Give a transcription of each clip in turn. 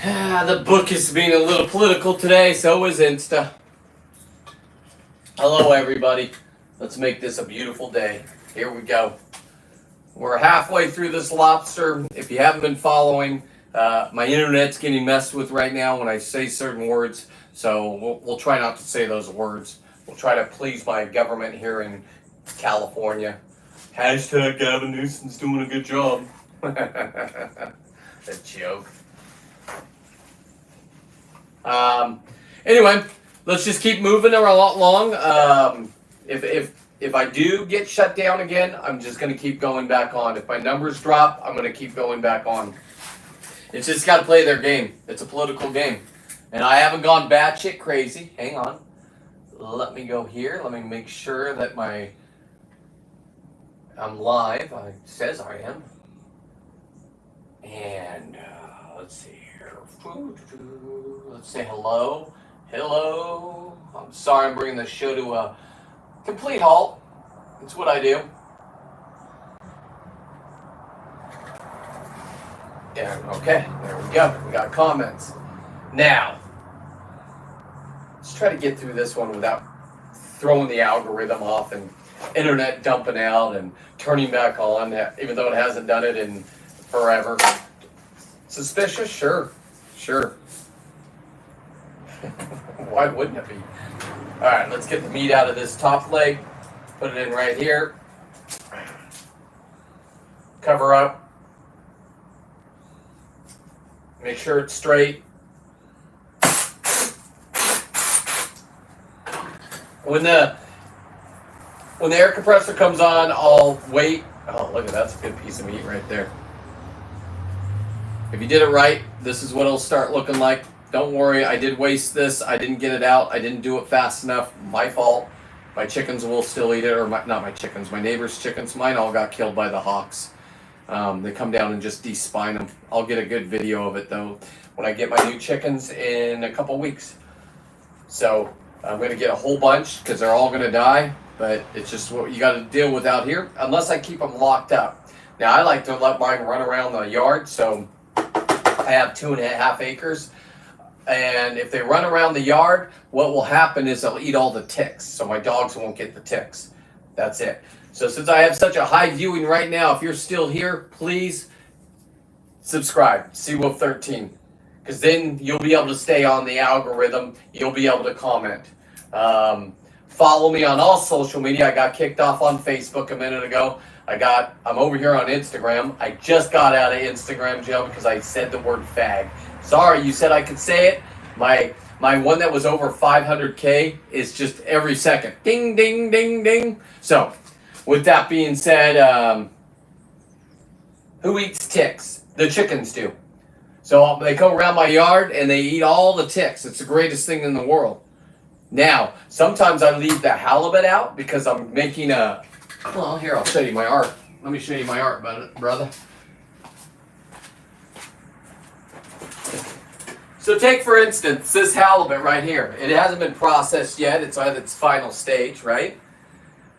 The book is being a little political today, so is Insta. Hello, everybody. Let's make this a beautiful day. Here we go. We're halfway through this lobster. If you haven't been following, my internet's getting messed with right now when I say certain words, so we'll try not to say those words. We'll try to please my government here in California. Hashtag Gavin Newsom's doing a good job. A joke. Anyway, let's just keep moving along. If I do get shut down again, I'm just going to keep going back on. If my numbers drop, I'm going to keep going back on. It's just got to play their game. It's a political game. And I haven't gone batshit crazy. Hang on. Let me go here. Let me make sure that I'm live. It says I am. And let's see here. Let's say hello. Hello. I'm sorry I'm bringing the show to a complete halt. It's what I do. Yeah, okay, there we go. We got comments. Now, let's try to get through this one without throwing the algorithm off and internet dumping out and turning back on, even though it hasn't done it in forever. Suspicious? Sure. Why wouldn't it be? Alright, let's get the meat out of this top leg. Put it in right here. Cover up. Make sure it's straight. When the air compressor comes on, I'll wait. Oh, look at that. That's a good piece of meat right there. If you did it right, this is what it'll start looking like. Don't worry, I did waste this. I didn't get it out. I didn't do it fast enough. My fault. My chickens will still eat it, or not my chickens, my neighbor's chickens. Mine all got killed by the hawks. They come down and just de-spine them. I'll get a good video of it, though, when I get my new chickens in a couple weeks. So I'm going to get a whole bunch because they're all going to die, but it's just what you got to deal with out here, unless I keep them locked up. Now, I like to let mine run around the yard, so I have 2.5 acres. And if they run around the yard, what will happen is they'll eat all the ticks. So my dogs won't get the ticks. That's it. So since I have such a high viewing right now, if you're still here, please subscribe, Seawolf13. Because then you'll be able to stay on the algorithm. You'll be able to comment. Follow me on all social media. I got kicked off on Facebook a minute ago. I'm over here on Instagram. I just got out of Instagram jail because I said the word fag. Sorry, you said I could say it. My one that was over 500K is just every second. Ding, ding, ding, ding. So, with that being said, who eats ticks? The chickens do. So they come around my yard and they eat all the ticks. It's the greatest thing in the world. Now, sometimes I leave the halibut out because I'm making well, here, I'll show you my art. Let me show you my art, brother. So take, for instance, this halibut right here. It hasn't been processed yet. It's at its final stage, right?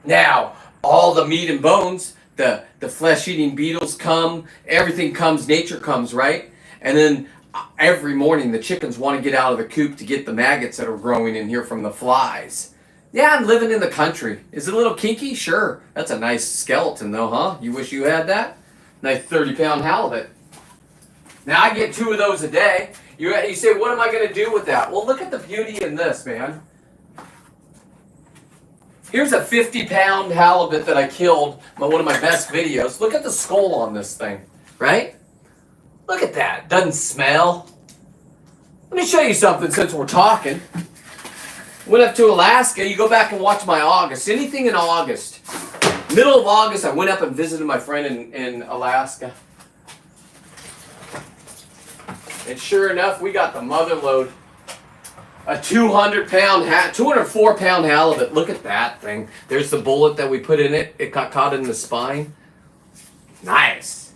Now, all the meat and bones, the flesh-eating beetles come, everything comes, nature comes, right? And then every morning the chickens want to get out of the coop to get the maggots that are growing in here from the flies. Yeah, I'm living in the country. Is it a little kinky? Sure. That's a nice skeleton though, huh? You wish you had that? Nice 30-pound halibut. Now I get 2 of those a day. You say, what am I going to do with that? Well, look at the beauty in this, man. Here's a 50-pound halibut that I killed, one of my best videos. Look at the skull on this thing, right? Look at that. Doesn't smell. Let me show you something since we're talking. Went up to Alaska. You go back and watch my August. Anything in August. Middle of August, I went up and visited my friend in Alaska. And sure enough, we got the mother load. A 204-pound halibut. Look at that thing. There's the bullet that we put in it. It got caught in the spine. Nice.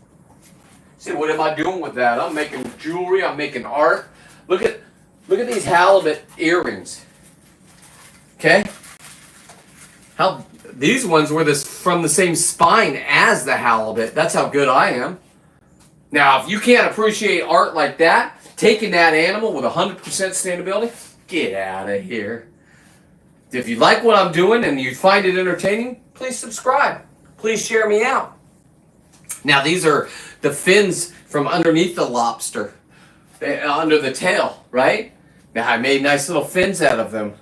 See, what am I doing with that? I'm making jewelry. I'm making art. Look at these halibut earrings. Okay? These ones were from the same spine as the halibut. That's how good I am. Now, if you can't appreciate art like that, taking that animal with 100% sustainability, get out of here. If you like what I'm doing and you find it entertaining, please subscribe. Please share me out. Now, these are the fins from underneath the lobster, under the tail, right? Now, I made nice little fins out of them.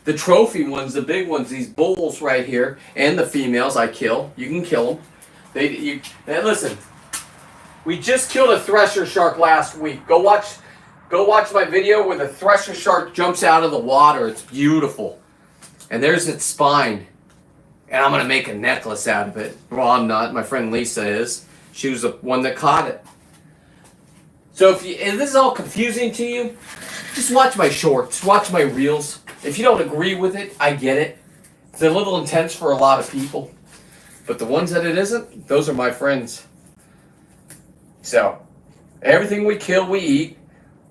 The trophy ones, the big ones, these bulls right here, and the females I kill. You can kill them. Now listen, we just killed a thresher shark last week. Go watch my video where the thresher shark jumps out of the water. It's beautiful. And there's its spine. And I'm going to make a necklace out of it. Well, I'm not. My friend Lisa is. She was the one that caught it. So if this is all confusing to you, just watch my shorts. Watch my reels. If you don't agree with it, I get it. It's a little intense for a lot of people. But the ones that it isn't, those are my friends. So, everything we kill, we eat.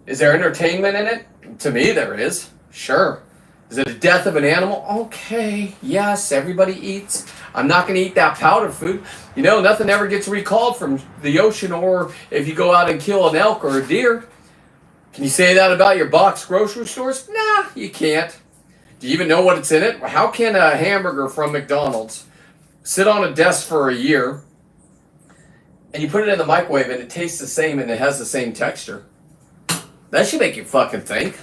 Is there entertainment in it? To me, there is. Sure. Is it a death of an animal? Okay. Yes, everybody eats. I'm not going to eat that powder food. You know, nothing ever gets recalled from the ocean, or if you go out and kill an elk or a deer. Can you say that about your box grocery stores? Nah, you can't. Do you even know what it's in it? How can a hamburger from McDonald's sit on a desk for a year and you put it in the microwave and it tastes the same and it has the same texture? That should make you fucking think.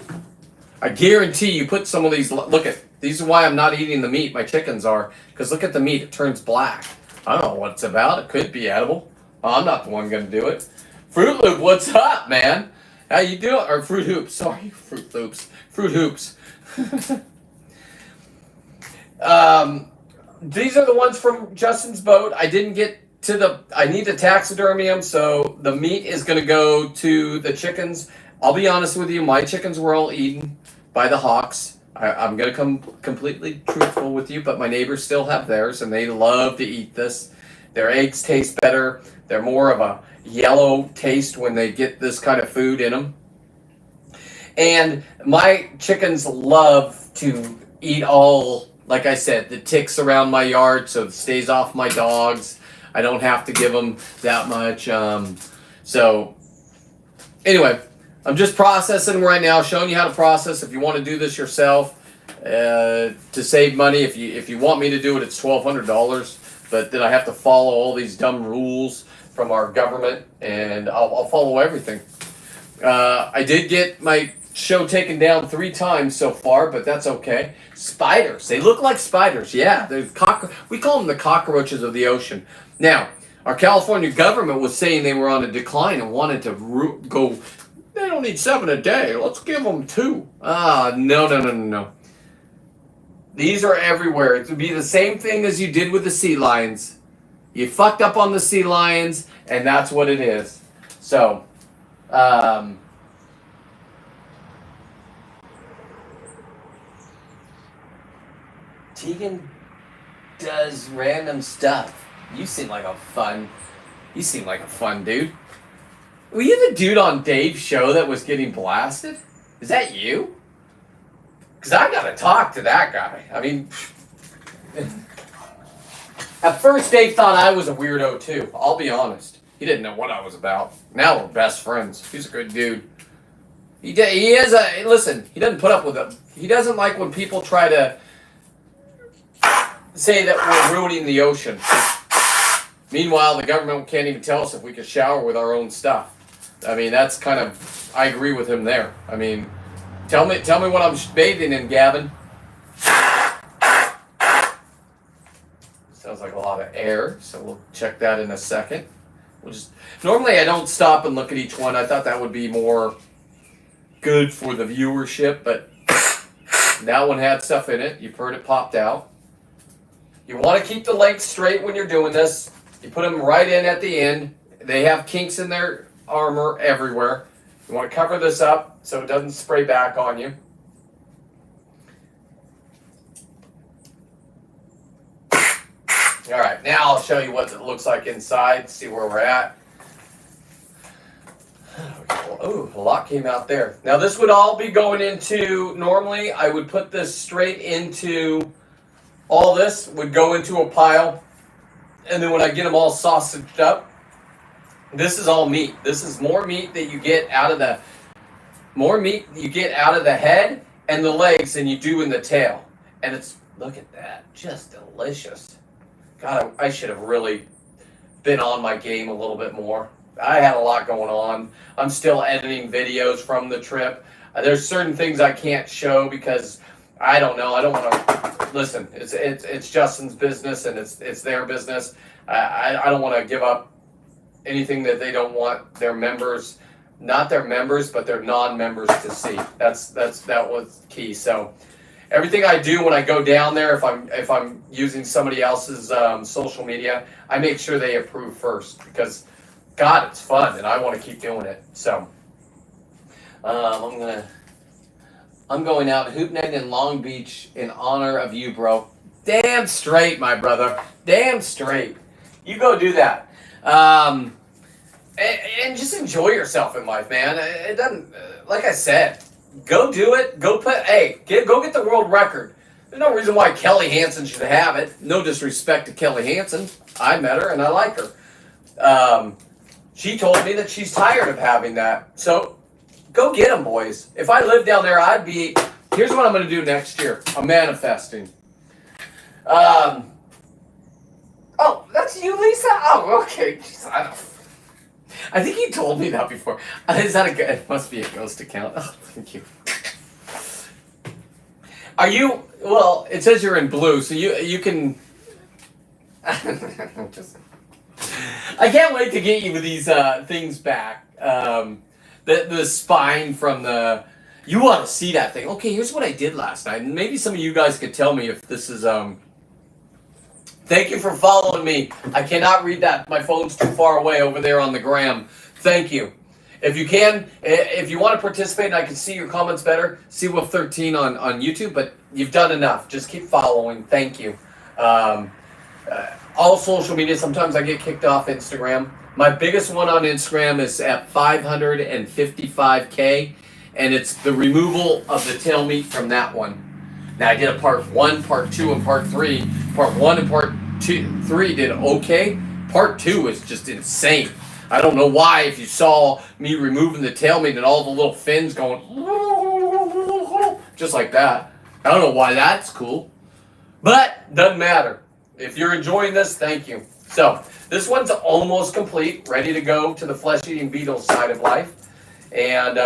I guarantee you put some of these, look at, these are why I'm not eating the meat, my chickens are, because look at the meat, it turns black. I don't know what it's about, it could be edible. I'm not the one going to do it. Fruit Loop, what's up, man? How you doing? Or Fruit Hoops, sorry, Fruit Loops. Fruit Hoops. These are the ones from Justin's boat. I didn't get to I need to taxidermy them, so the meat is going to go to the chickens. I'll be honest with you, my chickens were all eaten by the hawks. I'm going to come completely truthful with you, but my neighbors still have theirs, and they love to eat this. Their eggs taste better. They're more of a yellow taste when they get this kind of food in them. And my chickens love to eat all, like I said, the ticks around my yard, so it stays off my dogs. I don't have to give them that much. So, anyway, I'm just processing right now, showing you how to process. If you want to do this yourself to save money, if you want me to do it, it's $1,200. But then I have to follow all these dumb rules from our government, and I'll follow everything. I did get my show taken down 3 times so far, but that's okay. Spiders, they look like spiders. Yeah, we call them the cockroaches of the ocean. Now, our California government was saying they were on a decline and wanted to go. They don't need 7 a day. Let's give them 2. No. These are everywhere. It would be the same thing as you did with the sea lions. You fucked up on the sea lions, and that's what it is. So, Tegan does random stuff. You seem like a fun dude. Were you the dude on Dave's show that was getting blasted? Is that you? Because I gotta talk to that guy. I mean, at first Dave thought I was a weirdo too. I'll be honest. He didn't know what I was about. Now we're best friends. He's a good dude. He listen, he doesn't put up with it. He doesn't like when people try to say that we're ruining the ocean. Meanwhile, the government can't even tell us if we can shower with our own stuff. I mean, that's kind of, I agree with him there. I mean, tell me what I'm bathing in, Gavin. Sounds like a lot of air, so we'll check that in a second. Normally I don't stop and look at each one. I thought that would be more good for the viewership, but that one had stuff in it. You've heard it popped out. You want to keep the legs straight when you're doing this. You put them right in at the end. They have kinks in their armor everywhere. You want to cover this up so it doesn't spray back on you. All right, now I'll show you what it looks like inside, see where we're at. Oh, a lot came out there. Now this would all be going into, normally I would put this straight into, all this would go into a pile. And then when I get them all sausaged up, This is all meat. This is more meat that you get out of the head and the legs than you do in the tail. And it's, look at that, just delicious. God, I should have really been on my game a little bit more. I had a lot going on. I'm still editing videos from the trip. There's certain things I can't show because I don't know. I don't want to listen. It's Justin's business and it's their business. I don't want to give up anything that they don't want their members, not their members, but their non-members to see. That was key. So everything I do when I go down there, if I'm using somebody else's social media, I make sure they approve first because, God, it's fun and I want to keep doing it. So I'm going out hooping in Long Beach in honor of you, bro. Damn straight, my brother. Damn straight. You go do that. And just enjoy yourself in life, man. It doesn't, like I said, go do it. Go get the world record. There's no reason why Kelly Hansen should have it. No disrespect to Kelly Hansen. I met her and I like her. She told me that she's tired of having that. So go get them, boys. If I lived down there, here's what I'm going to do next year. I'm manifesting. Oh, that's you, Lisa? Oh, okay. Jeez, I think you told me that before. Is that it must be a ghost account. Oh, thank you. Are you, well, it says you're in blue, so you can, I can't wait to get you these things back. The spine from the, you want to see that thing. Okay, here's what I did last night. And maybe some of you guys could tell me if this is, thank you for following me. I cannot read that. My phone's too far away over there on the gram. Thank you. If you can, if you want to participate and I can see your comments better, see Wolf 13 on YouTube, but you've done enough. Just keep following. Thank you. All social media, sometimes I get kicked off Instagram. My biggest one on Instagram is at 555K, and it's the removal of the tail meat from that one. Now, I did a part 1, part 2, and part 3. Part 1 and part 3 did okay. Part 2 is just insane. I don't know why, if you saw me removing the tail meat and all the little fins going just like that. I don't know why that's cool. But, doesn't matter. If you're enjoying this, thank you. So, this one's almost complete, ready to go to the flesh-eating beetle side of life. And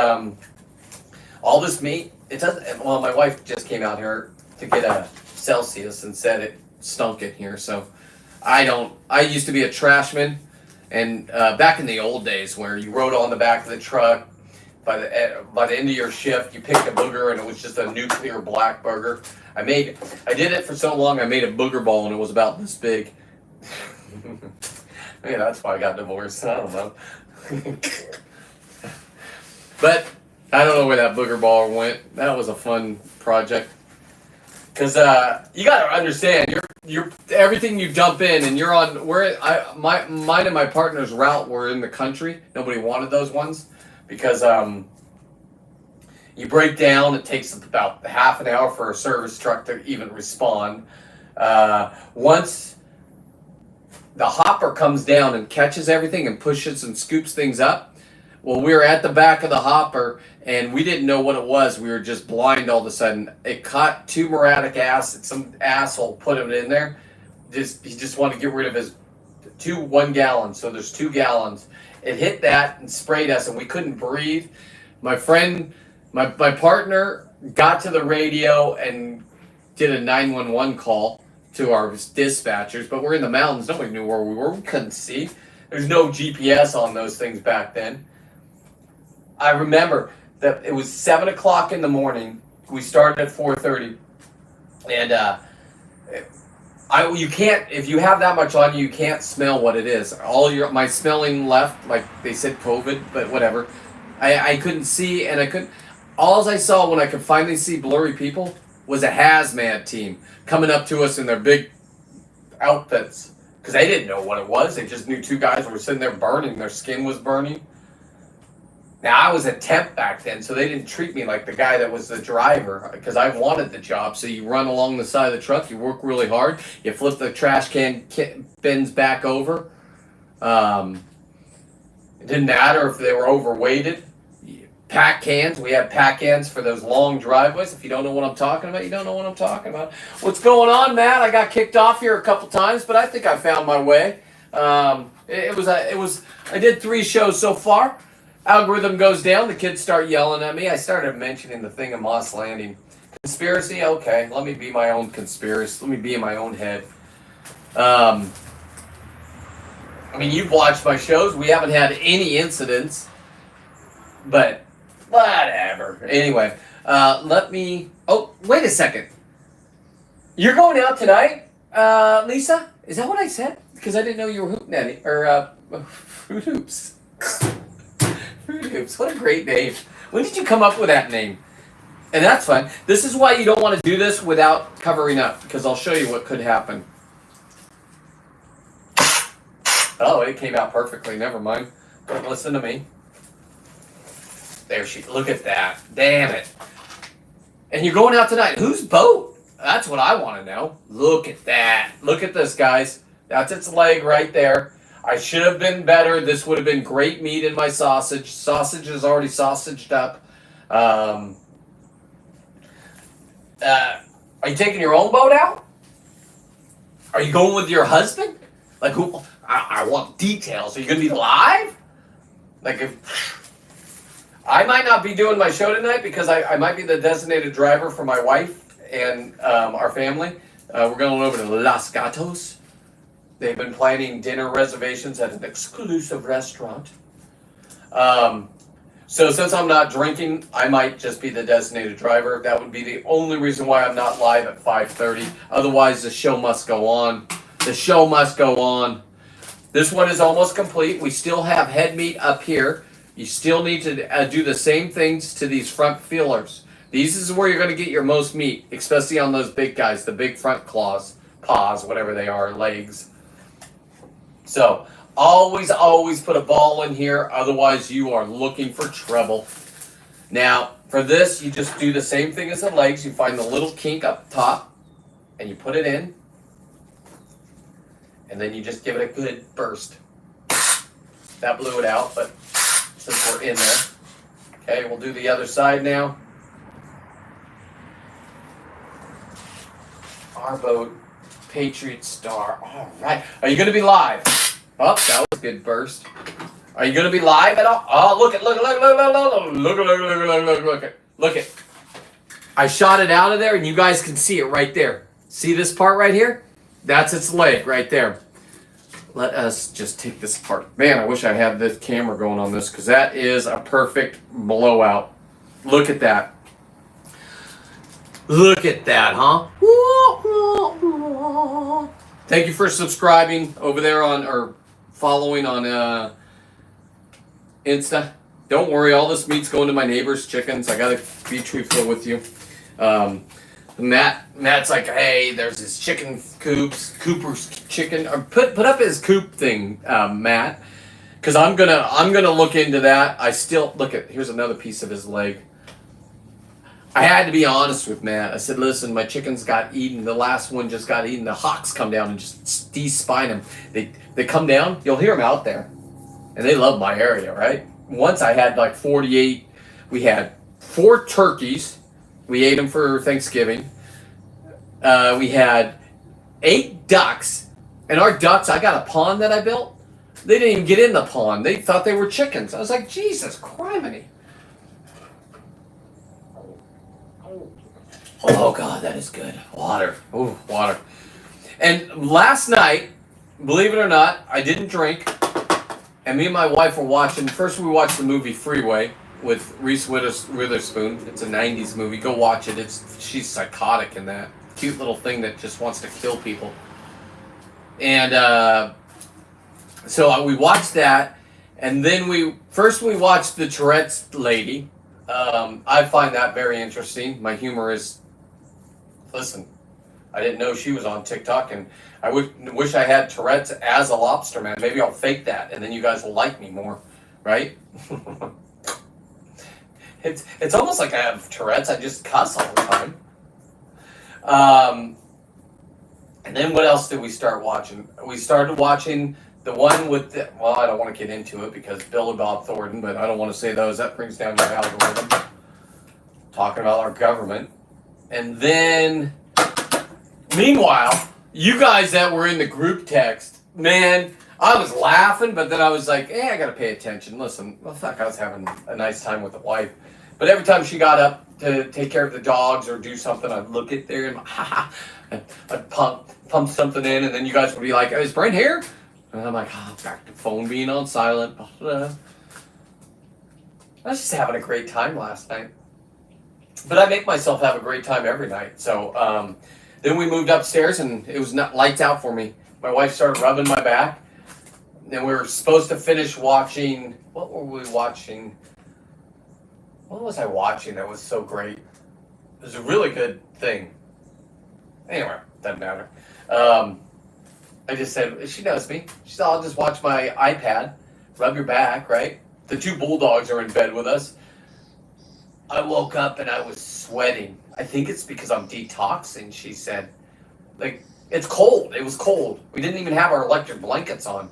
all this meat, it doesn't, well, my wife just came out here to get a Celsius and said it stunk in here. So, I used to be a trashman. And back in the old days where you rode on the back of the truck, by the end of your shift, you picked a booger and it was just a nuclear black booger. I did it for so long, I made a booger ball and it was about this big. Maybe that's why I got divorced. I don't know. But I don't know where that booger ball went. That was a fun project. Because you got to understand, you're everything you dump in, and you're on mine and my partner's route were in the country. Nobody wanted those ones because you break down. It takes about half an hour for a service truck to even respond. Once the hopper comes down and catches everything and pushes and scoops things up. Well, we were at the back of the hopper and we didn't know what it was. We were just blind all of a sudden. It caught turmeric acid. Some asshole put it in there. He just wanted to get rid of his 1 gallon. So there's 2 gallons. It hit that and sprayed us and we couldn't breathe. My friend, my partner got to the radio and did a 911 call to our dispatchers, but we're in the mountains. Nobody knew where we were. We couldn't see. There's no GPS on those things back then. I remember that it was 7 o'clock in the morning. We started at 4:30, and you can't, if you have that much on you, you can't smell what it is. My smelling left, like they said COVID, but whatever. I couldn't see, and all I saw when I could finally see blurry people was a hazmat team coming up to us in their big outfits. Because they didn't know what it was. They just knew 2 guys were sitting there burning. Their skin was burning. Now, I was a temp back then, so they didn't treat me like the guy that was the driver. Because I wanted the job. So you run along the side of the truck. You work really hard. You flip the trash can bins back over. It didn't matter if they were overweighted. Pack cans. We have pack cans for those long driveways. If you don't know what I'm talking about, you don't know what I'm talking about. What's going on, Matt? I got kicked off here a couple times, but I think I found my way. I did 3 shows so far. Algorithm goes down. The kids start yelling at me. I started mentioning the thing in Moss Landing. Conspiracy? Okay, let me be my own conspiracy. Let me be in my own head. I mean, you've watched my shows. We haven't had any incidents, but whatever. Anyway, oh, wait a second. You're going out tonight, Lisa? Is that what I said? Because I didn't know you were Hoop Nanny, or Fruit Hoops. Fruit Hoops, what a great name. When did you come up with that name? And that's fine. This is why you don't want to do this without covering up, because I'll show you what could happen. Oh, it came out perfectly. Never mind. Don't listen to me. There she. Look at that. Damn it. And you're going out tonight. Whose boat? That's what I want to know. Look at that. Look at this, guys. That's its leg right there. I should have been better. This would have been great meat in my sausage. Sausage is already sausaged up. Are you taking your own boat out? Are you going with your husband? Like who? I want details. Are you going to be live? Like if I might not be doing my show tonight because I might be the designated driver for my wife and our family. We're going over to Los Gatos. They've been planning dinner reservations at an exclusive restaurant. So since I'm not drinking, I might just be the designated driver. That would be the only reason why I'm not live at 5:30. Otherwise, the show must go on. The show must go on. This one is almost complete. We still have head meat up here. You still need to do the same things to these front feelers. These is where you're going to get your most meat, especially on those big guys, the big front claws, paws, whatever they are, legs. So always put a ball in here, otherwise you are looking for trouble. Now, for this, you just do the same thing as the legs. You find the little kink up top, and you put it in, and then you just give it a good burst. That blew it out, but since we're in there. Okay, we'll do the other side now. Our boat, Patriot Star. All right. Are you going to be live? Oh, that was a good burst. Are you going to be live at all? Oh, look it. I shot it out of there, and you guys can see it right there. See this part right here? That's its leg right there. Let us just take this apart. Man, I wish I had the camera going on this, because that is a perfect blowout. Look at that. Look at that, huh? Thank you for subscribing over there or following on Insta. Don't worry, all this meat's going to my neighbor's chickens. I gotta be truthful with you. Matt's like, hey, there's his chicken Cooper's chicken. Or put up his coop thing, Matt, because I'm gonna look into that. I still here's another piece of his leg. I had to be honest with Matt. I said, listen, my chickens got eaten. The last one just got eaten. The hawks come down and just de-spine them. They come down. You'll hear them out there. And they love my area, right? Once I had like 48. We had 4 turkeys. We ate them for Thanksgiving. We had 8 ducks. And our ducks, I got a pond that I built. They didn't even get in the pond. They thought they were chickens. I was like, Jesus criminy. Oh, God, that is good. Water. Ooh, water. And last night, believe it or not, I didn't drink. And me and my wife were watching. First, we watched the movie Freeway with Reese Witherspoon. It's a 90s movie. Go watch it. She's psychotic in that. Cute little thing that just wants to kill people. And so we watched that. And then we watched the Tourette's lady. I find that very interesting. My humor is... Listen, I didn't know she was on TikTok, and I wish I had Tourette's as a lobster man. Maybe I'll fake that, and then you guys will like me more, right? It's almost like I have Tourette's. I just cuss all the time. And then what else did we start watching? We started watching The one with the, well, I don't want to get into it because Bill and Bob Thornton, but I don't want to say those. That brings down your algorithm. Talking about our government. And then, meanwhile, you guys that were in the group text, man, I was laughing, but then I was like, I got to pay attention. Listen, well, fuck, I was having a nice time with the wife. But every time she got up to take care of the dogs or do something, I'd look at there and I'd pump something in, and then you guys would be like, is Brent here? And I'm like, back to phone being on silent. I was just having a great time last night. But I make myself have a great time every night. So then we moved upstairs, and it was not lights out for me. My wife started rubbing my back, and we were supposed to finish watching. What were we watching? What was I watching that was so great? It was a really good thing. Anyway, doesn't matter. I just said, she knows me. She said, I'll just watch my iPad, rub your back, right? The 2 bulldogs are in bed with us. I woke up and I was sweating. I think it's because I'm detoxing, she said. Like, it's cold. It was cold. We didn't even have our electric blankets on.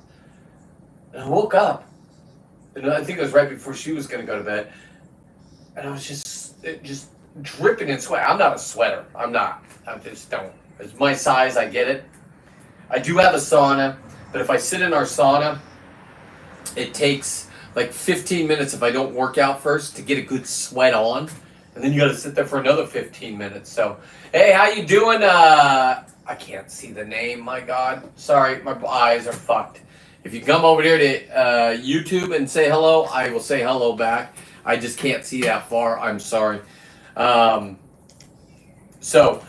And I woke up. And I think it was right before she was going to go to bed. And I was just dripping in sweat. I'm not a sweater. I'm not. I just don't. It's my size. I get it. I do have a sauna, but if I sit in our sauna, it takes like 15 minutes if I don't work out first to get a good sweat on, and then you got to sit there for another 15 minutes. So, hey, how you doing? I can't see the name. My God, sorry, my eyes are fucked. If you come over there to YouTube and say hello, I will say hello back. I just can't see that far. I'm sorry. So,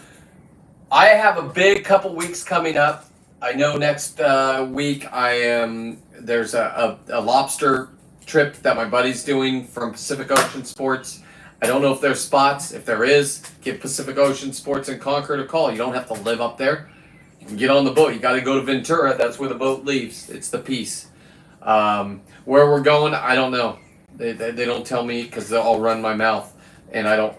I have a big couple weeks coming up. I know next week there's a lobster trip that my buddy's doing from Pacific Ocean Sports. I don't know if there's spots. If there is, give Pacific Ocean Sports in Concord a call. You don't have to live up there. You can get on the boat. You got to go to Ventura. That's where the boat leaves. It's the Peace. Where we're going, I don't know. They don't tell me because they'll all run my mouth, and I don't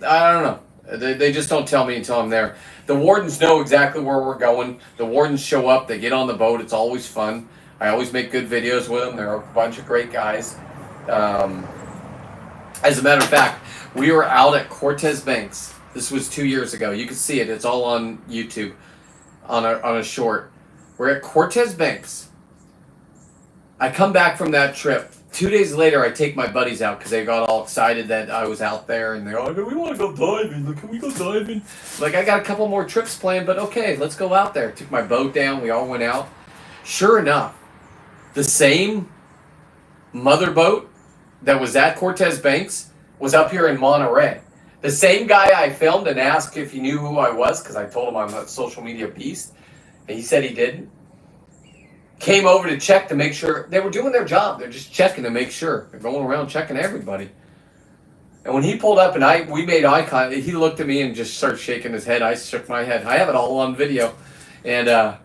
know. They just don't tell me until I'm there. The wardens know exactly where we're going. The wardens show up. They get on the boat. It's always fun. I always make good videos with them. They're a bunch of great guys. As a matter of fact, we were out at Cortez Banks. This was 2 years ago. You can see it. It's all on YouTube on a short. We're at Cortez Banks. I come back from that trip. 2 days later, I take my buddies out because they got all excited that I was out there, and they're like, we want to go diving. Like, can we go diving? Like, I got a couple more trips planned, but okay, let's go out there. Took my boat down. We all went out. Sure enough, the same mother boat that was at Cortez Banks was up here in Monterey. The same guy I filmed and asked if he knew who I was because I told him I'm a social media beast, and he said he didn't. Came over to check to make sure they were doing their job. They're just checking to make sure. They're going around checking everybody. And when he pulled up and we made eye contact, he looked at me and just started shaking his head. I shook my head. I have it all on video. And I'm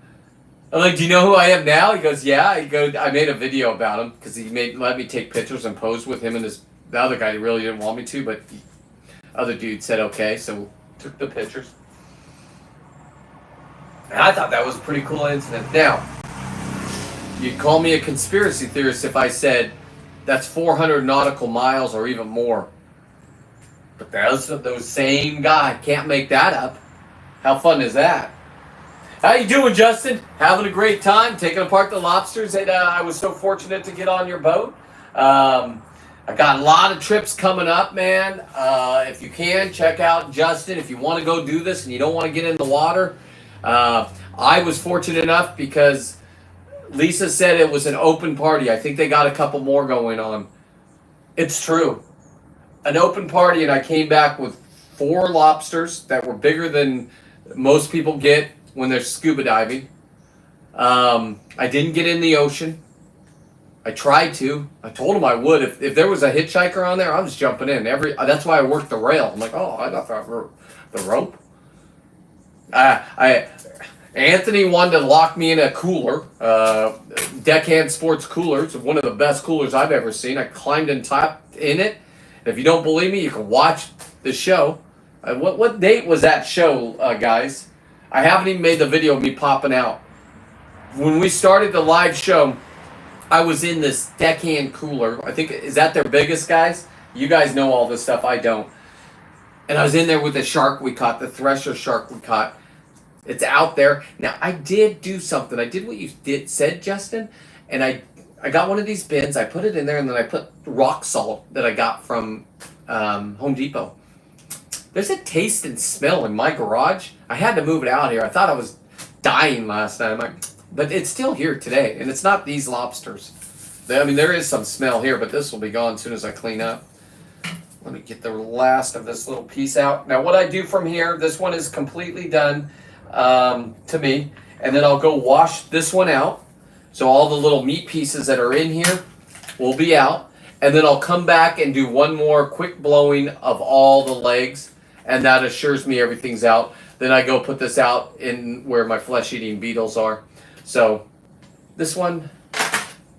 like, do you know who I am now? He goes, yeah. He goes, I made a video about him because he let me take pictures and pose with him and the other guy. He really didn't want me to, but the other dude said okay, so took the pictures. And I thought that was a pretty cool incident. Now, you'd call me a conspiracy theorist if I said that's 400 nautical miles or even more. But those same guy can't make that up. How fun is that? How you doing, Justin? Having a great time taking apart the lobsters that I was so fortunate to get on your boat. I got a lot of trips coming up, man. If you can, check out Justin. If you want to go do this and you don't want to get in the water, I was fortunate enough because Lisa said it was an open party. I think they got a couple more going on. It's true. An open party, and I came back with 4 lobsters that were bigger than most people get when they're scuba diving. I didn't get in the ocean. I tried to. I told them I would. If there was a hitchhiker on there, I was jumping in. That's why I worked the rail. I'm like, I got the rope. Anthony wanted to lock me in a cooler, Deckhand Sports cooler. It's one of the best coolers I've ever seen. I climbed in it. And if you don't believe me, you can watch the show. What date was that show, guys? I haven't even made the video of me popping out. when we started the live show, I was in this deckhand cooler. I think, is that their biggest, guys? You guys know all this stuff. I don't. And I was in there with the shark we caught, the thresher shark we caught. It's out there. Now, I did do something. I did what you said, Justin. And I got one of these bins. I put it in there, and then I put rock salt that I got from Home Depot. There's a taste and smell in my garage. I had to move it out here. I thought I was dying last night. But it's still here today, and it's not these lobsters. I mean, there is some smell here, but this will be gone as soon as I clean up. Let me get the last of this little piece out. Now, what I do from here, this one is completely done to me, and then I'll go wash this one out. So all the little meat pieces that are in here will be out, and then I'll come back and do one more quick blowing of all the legs, and that assures me everything's out. Then I go put this out in where my flesh-eating beetles are. So this one,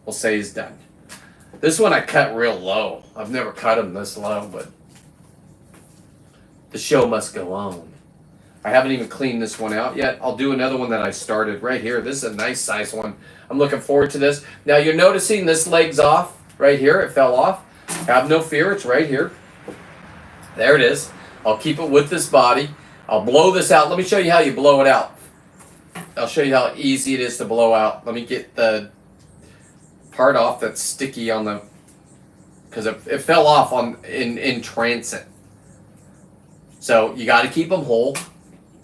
we'll say, is done. This one I cut real low. I've never cut them this low, but the show must go on. I haven't even cleaned this one out yet. I'll do another one that I started right here. This is a nice size one. I'm looking forward to this. Now you're noticing this leg's off right here. It fell off. Have no fear. It's right here. There it is. I'll keep it with this body. I'll blow this out. Let me show you how you blow it out. I'll show you how easy it is to blow out. Let me get the part off that's sticky on the, because it fell off in transit. So you got to keep them whole.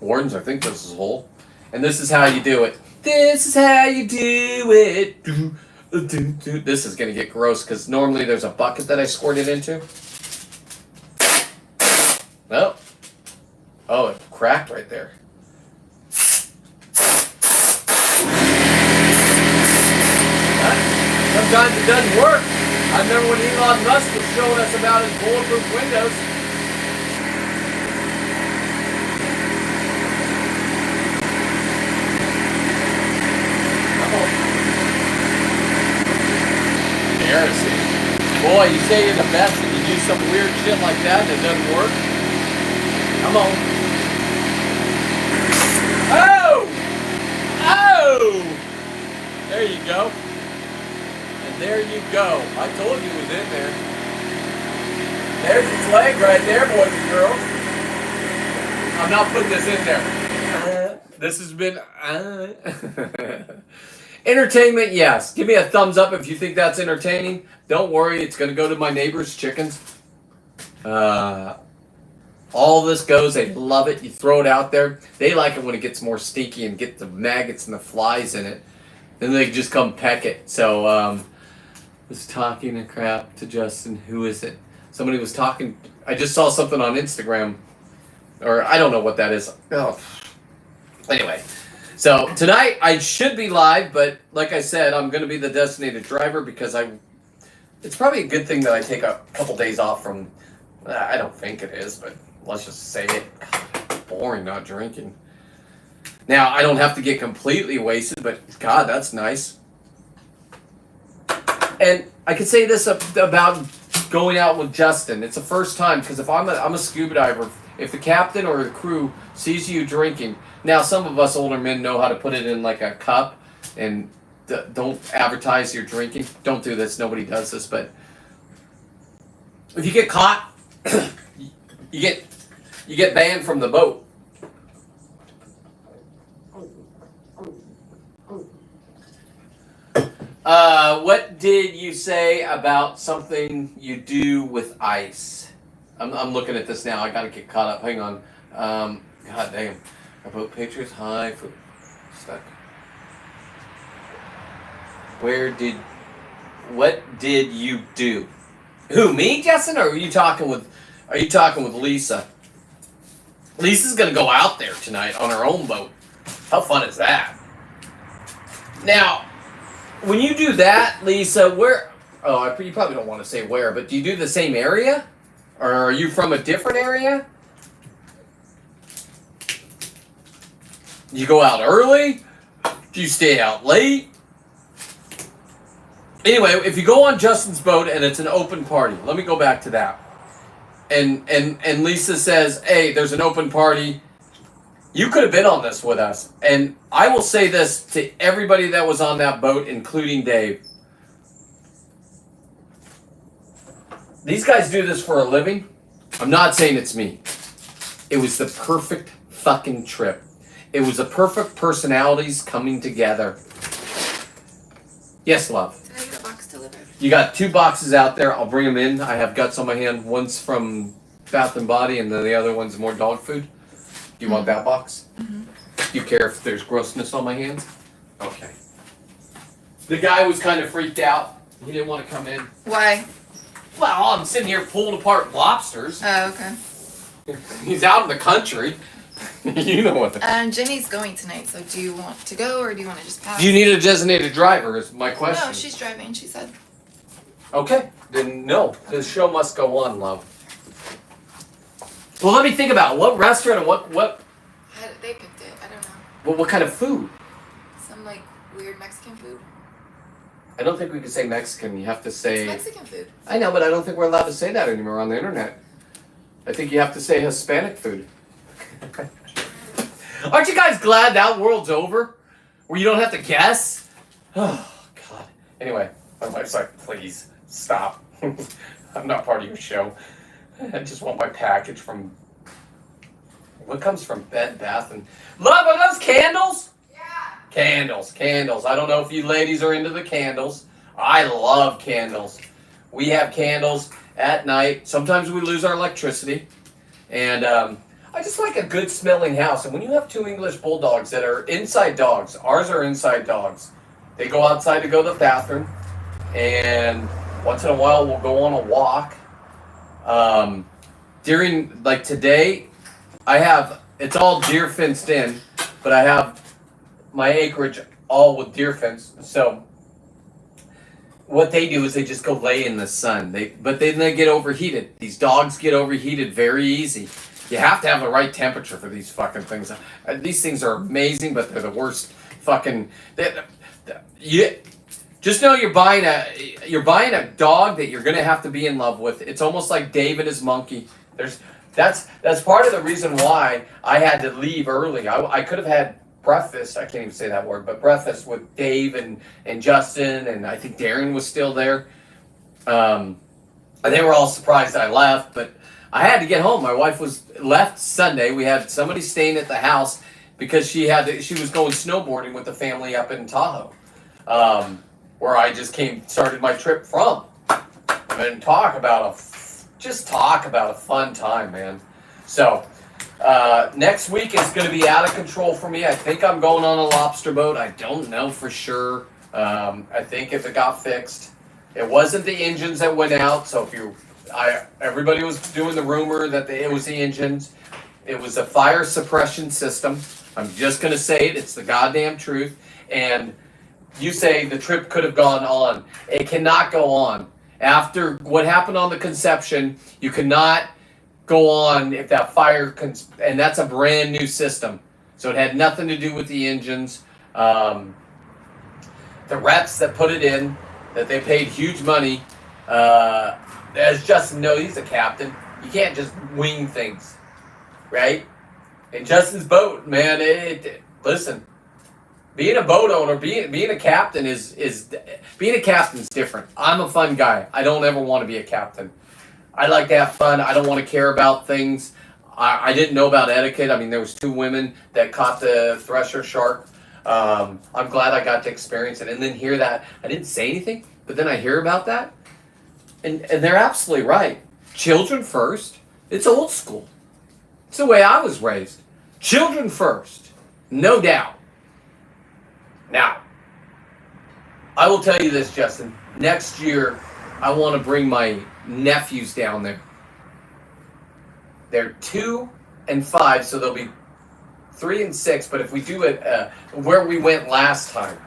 Wardens, I think this is whole. And this is how you do it. This is how you do it. This is going to get gross because normally there's a bucket that I squirt it into. Oh. Oh, it cracked right there. Sometimes it doesn't work. I remember when Elon Musk was showing us about his bulletproof windows. Embarrassing. Boy, you say you're the best and you do some weird shit like that and it doesn't work? Come on. Oh! Oh! There you go. And there you go. I told you it was in there. There's its leg right there, boys and girls. I'm not putting this in there. This has been... Entertainment, yes. Give me a thumbs up if you think that's entertaining. Don't worry, it's going to go to my neighbor's chickens. All this goes, they love it. You throw it out there. They like it when it gets more stinky and get the maggots and the flies in it. Then they just come peck it. So, was talking to crap to Justin. Who is it? Somebody was talking. I just saw something on Instagram. Or I don't know what that is. Oh. Anyway. So tonight I should be live, but like I said, I'm going to be the designated driver because it's probably a good thing that I take a couple days off from, I don't think it is, but let's just say it. God, boring not drinking. Now, I don't have to get completely wasted, but God, that's nice. And I could say this about going out with Justin. It's the first time, because if I'm a scuba diver, if the captain or the crew sees you drinking, now some of us older men know how to put it in like a cup and don't advertise your drinking. Don't do this. Nobody does this. But if you get caught, you get banned from the boat. What did you say about something you do with ice? I'm looking at this now. I gotta get caught up. Hang on. God damn. I put pictures high for stuck. What did you do? Who, me, Justin, or are you talking with Lisa? Lisa's gonna go out there tonight on her own boat. How fun is that? Now, when you do that, Lisa, where? Oh, you probably don't want to say where, but do you do the same area, or are you from a different area? Do you go out early? Do you stay out late? Anyway, if you go on Justin's boat and it's an open party, let me go back to that. And Lisa says, hey, there's an open party. You could have been on this with us. And I will say this to everybody that was on that boat, including Dave. These guys do this for a living. I'm not saying it's me. It was the perfect fucking trip. It was the perfect personalities coming together. Yes, love. Can I get a box delivered? You got 2 boxes out there. I'll bring them in. I have guts on my hand. One's from Bath and Body, and then the other one's more dog food. Do you want that box? Mm-hmm. Do you care if there's grossness on my hands? Okay. The guy was kind of freaked out. He didn't want to come in. Why? Well, I'm sitting here pulling apart lobsters. Oh, okay. He's out in the country. You know what? Jenny's going tonight, so do you want to go or do you want to just pass? Do you need a designated driver? Is my question. No, she's driving. She said. Okay, then no. The show must go on, love. Well, let me think about it. What restaurant and what They picked it. I don't know. what kind of food? Some like weird Mexican food. I don't think we can say Mexican. You have to say. It's Mexican food. I know, but I don't think we're allowed to say that anymore on the internet. I think you have to say Hispanic food. Aren't you guys glad that world's over? Where you don't have to guess? Oh, God. Anyway, my wife's like, please, stop. I'm not part of your show. I just want my package from... What comes from Bed Bath and... Love, are those candles? Yeah. Candles. I don't know if you ladies are into the candles. I love candles. We have candles at night. Sometimes we lose our electricity. And I just like a good smelling house. And when you have 2 English bulldogs that are inside dogs, ours are inside dogs. They go outside to go to the bathroom. And once in a while we'll go on a walk. During, like today, it's all deer fenced in, but I have my acreage all with deer fence. So what they do is they just go lay in the sun. But then they get overheated. These dogs get overheated very easy. You have to have the right temperature for these fucking things. These things are amazing, but they're the worst fucking... Just know you're buying a dog that you're gonna have to be in love with. It's almost like Dave and his monkey. That's part of the reason why I had to leave early. I could have had breakfast. I can't even say that word, but breakfast with Dave and Justin, and I think Darren was still there. And they were all surprised I left, but I had to get home. My wife was left Sunday. We had somebody staying at the house because she was going snowboarding with the family up in Tahoe. Where I just started my trip from. And talk about a fun time, man. So, next week is going to be out of control for me. I think I'm going on a lobster boat. I don't know for sure. I think if it got fixed, it wasn't the engines that went out. So everybody was doing the rumor that it was the engines. It was a fire suppression system. I'm just going to say it. It's the goddamn truth. And you say the trip could have gone on. It cannot go on. After what happened on the Conception, you cannot go on if that fire... and that's a brand new system. So it had nothing to do with the engines. The reps that put it in, that they paid huge money. As Justin knows, he's a captain. You can't just wing things. Right? And Justin's boat, man, listen... Being a boat owner, being a captain being a captain's different. I'm a fun guy. I don't ever want to be a captain. I like to have fun. I don't want to care about things. I didn't know about etiquette. I mean, there was 2 women that caught the thresher shark. I'm glad I got to experience it and then hear that. I didn't say anything, but then I hear about that, and they're absolutely right. Children first. It's old school. It's the way I was raised. Children first, no doubt. Now, I will tell you this, Justin. Next year, I want to bring my nephews down there. They're 2 and 5, so they'll be 3 and 6. But if we do it where we went last time,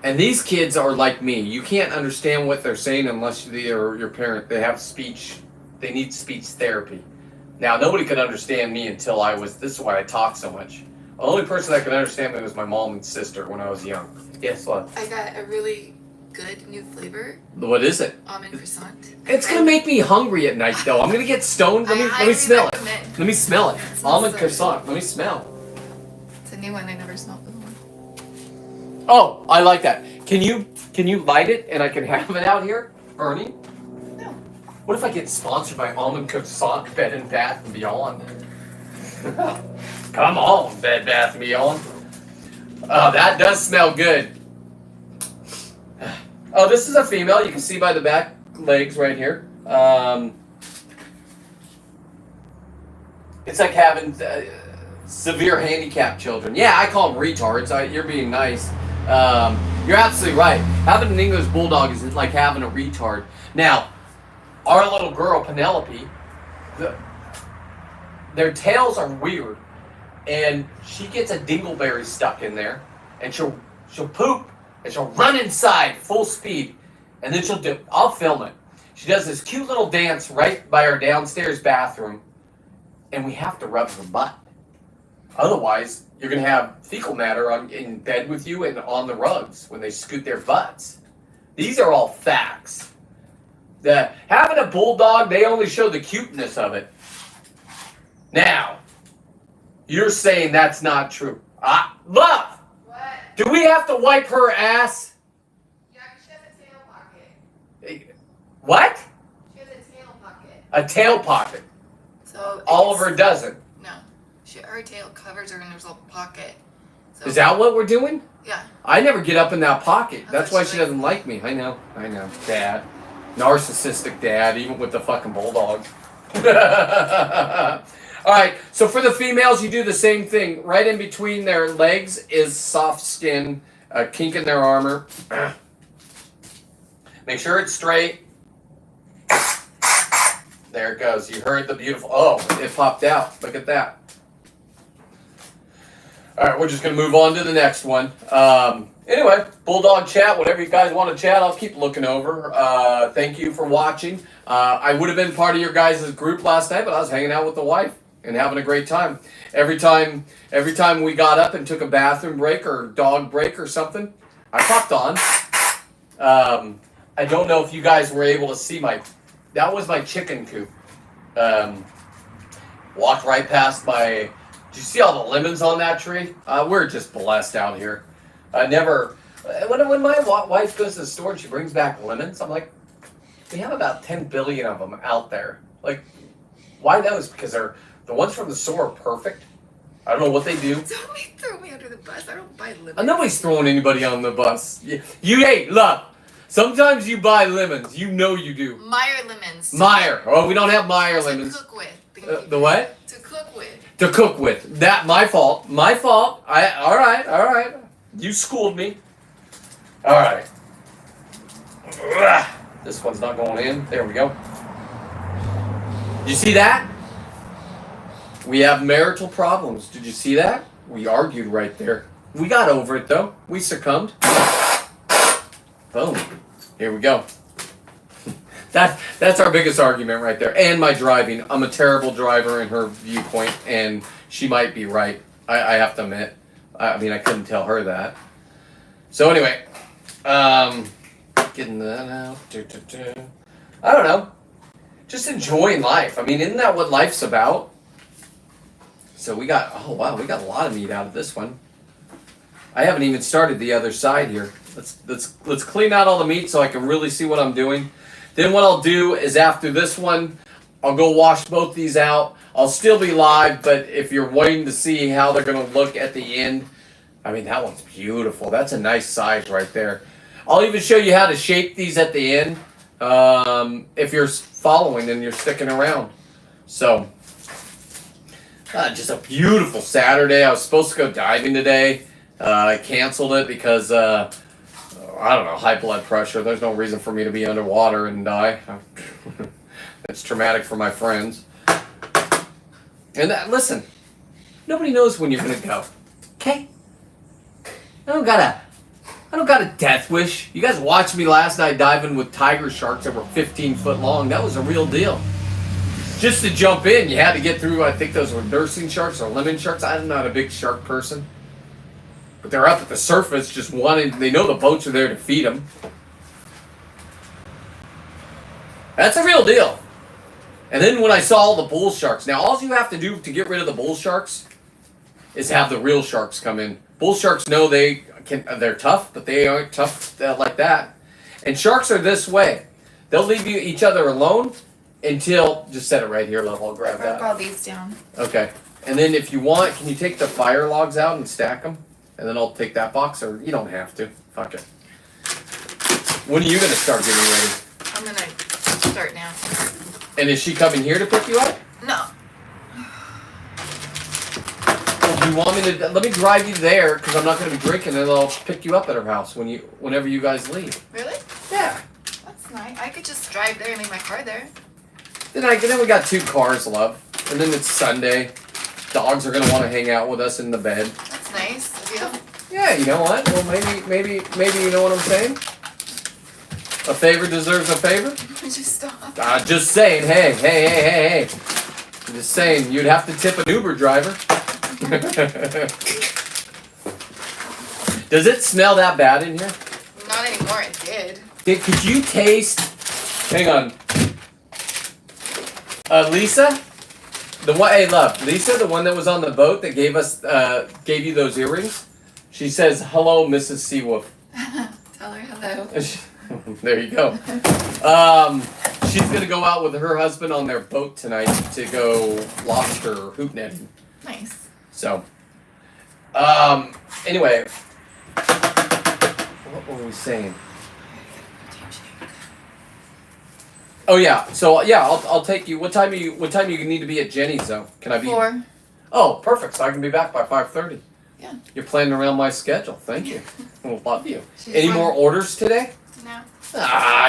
and these kids are like me. You can't understand what they're saying unless they're your parent. They have speech. They need speech therapy. Now, nobody could understand me until this is why I talk so much. The only person that could understand me was my mom and sister when I was young. Yes, love. I got a really good new flavor. What is it? Almond croissant. It's gonna make me hungry at night, though. I'm gonna get stoned. Let me smell it. recommend. Let me smell it. It smells Almond so croissant. Let me smell. It's a new one. I never smelled before. Oh, I like that. Can you light it and I can have it out here, Bernie? No. What if I get sponsored by Almond Croissant, Bed and Bath and Beyond? Come on, Bed Bath and Beyond. Oh, that does smell good. Oh, this is a female. You can see by the back legs right here. It's like having severe handicapped children. Yeah, I call them retards. You're being nice. You're absolutely right. Having an English bulldog is like having a retard. Now, our little girl Penelope, their tails are weird, and she gets a dingleberry stuck in there, and she'll poop, and she'll run inside full speed, and then I'll film it. She does this cute little dance right by our downstairs bathroom, and we have to rub her butt. Otherwise, you're going to have fecal matter in bed with you and on the rugs when they scoot their butts. These are all facts. Having a bulldog, they only show the cuteness of it. Now, you're saying that's not true. Love! What? Do we have to wipe her ass? Yeah, she has a tail pocket. What? She has a tail pocket. A tail pocket. So Oliver doesn't. No. Her tail covers her in her little pocket. So, Is that what we're doing? Yeah. I never get up in that pocket. That's why what she she doesn't like me. I know. Dad. Narcissistic dad, even with the fucking bulldog. Alright, so for the females, you do the same thing. Right in between their legs is soft skin, a kink in their armor. Make sure it's straight. There it goes. You heard the beautiful... Oh, it popped out. Look at that. Alright, we're just going to move on to the next one. Anyway, Bulldog Chat, whatever you guys want to chat, I'll keep looking over. Thank you for watching. I would have been part of your guys' group last night, but I was hanging out with the wife and having a great time. Every time we got up and took a bathroom break or dog break or something, I popped on. I don't know if you guys were able to see that was my chicken coop. Walked right past did you see all the lemons on that tree? We're just blessed out here. When my wife goes to the store and she brings back lemons, I'm like, we have about 10 billion of them out there. Like, why those? Because the ones from the store are perfect. I don't know what they do. Don't throw me under the bus. I don't buy lemons. Nobody's throwing anybody on the bus. Look, sometimes you buy lemons. You know you do. Meyer lemons. Meyer. Oh, we don't have Meyer lemons. To cook with. The what? To cook with. To cook with. My fault. All right. You schooled me. All right. This one's not going in. There we go. You see that? We have marital problems. Did you see that? We argued right there. We got over it, though. We succumbed. Boom. Here we go. That's our biggest argument right there. And my driving. I'm a terrible driver in her viewpoint, and she might be right. I have to admit. I mean, I couldn't tell her that. So anyway, getting that out. I don't know. Just enjoying life. I mean, isn't that what life's about? So we got a lot of meat out of this one. I haven't even started the other side here. Let's clean out all the meat so I can really see what I'm doing. Then what I'll do is after this one, I'll go wash both these out. I'll still be live, but if you're waiting to see how they're going to look at the end, I mean, that one's beautiful. That's a nice size right there. I'll even show you how to shape these at the end if you're following and you're sticking around. So, just a beautiful Saturday. I was supposed to go diving today. I canceled it because, I don't know, high blood pressure. There's no reason for me to be underwater and die. It's traumatic for my friends. And listen, nobody knows when you're going to go. Okay? I don't got a death wish. You guys watched me last night diving with tiger sharks that were 15 foot long. That was a real deal. Just to jump in, you had to get through, I think those were nursing sharks or lemon sharks. I'm not a big shark person. But they're up at the surface just wanting, they know the boats are there to feed them. That's a real deal. And then when I saw all the bull sharks, now all you have to do to get rid of the bull sharks is have the real sharks come in. Bull sharks know they're tough, but they aren't tough like that. And sharks are this way. They'll leave each other alone until, just set it right here, love, I'll grab that. I'll all these down. Okay. And then if you want, can you take the fire logs out and stack them? And then I'll take that box, or you don't have to. Fuck it. When are you going to start getting ready? I'm gonna start now. And is she coming here to pick you up? No. Well, do you want me to? Let me drive you there because I'm not going to be drinking, and I'll pick you up at her house whenever you guys leave. Really? Yeah. That's nice. I could just drive there and leave my car there. Then we got 2 cars, love, and then it's Sunday. Dogs are going to want to hang out with us in the bed. That's nice of you. Yeah, you know what? Well, maybe you know what I'm saying. A favor deserves a favor. Just stop. Just saying. Hey. Just saying. You'd have to tip an Uber driver. Does it smell that bad in here? Not anymore. It did. Could you taste? Hang on. Lisa, hey, love. Lisa, the one that was on the boat that gave you those earrings. She says, "Hello, Mrs. Seawolf." Tell her hello. There you go. She's gonna go out with her husband on their boat tonight to go lobster hoop netting. Nice. So, anyway, what were we saying? Oh yeah. So yeah, I'll take you. What time you need to be at Jenny's though? Can I be? 4. Oh, perfect. So I can be back by 5:30. Yeah. You're planning around my schedule. Thank you. Well, love you. She's Any fine. more orders today? No.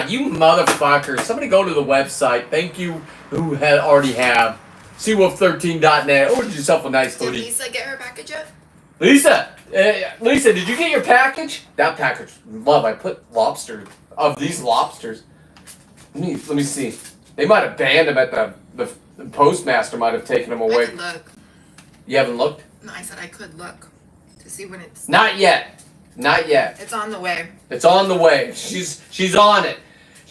You motherfuckers. Somebody go to the website. Thank you who already have. Seawolf13.net. Order yourself a nice Did hoodie. Lisa get her package yet? Lisa, did you get your package? That package. Love, I put these lobsters. Let me see. They might have banned them at the postmaster might have taken them I away. could look. You haven't looked? No, I said I could look to see when it's. Not yet. It's on the way. It's on the way. She's on it.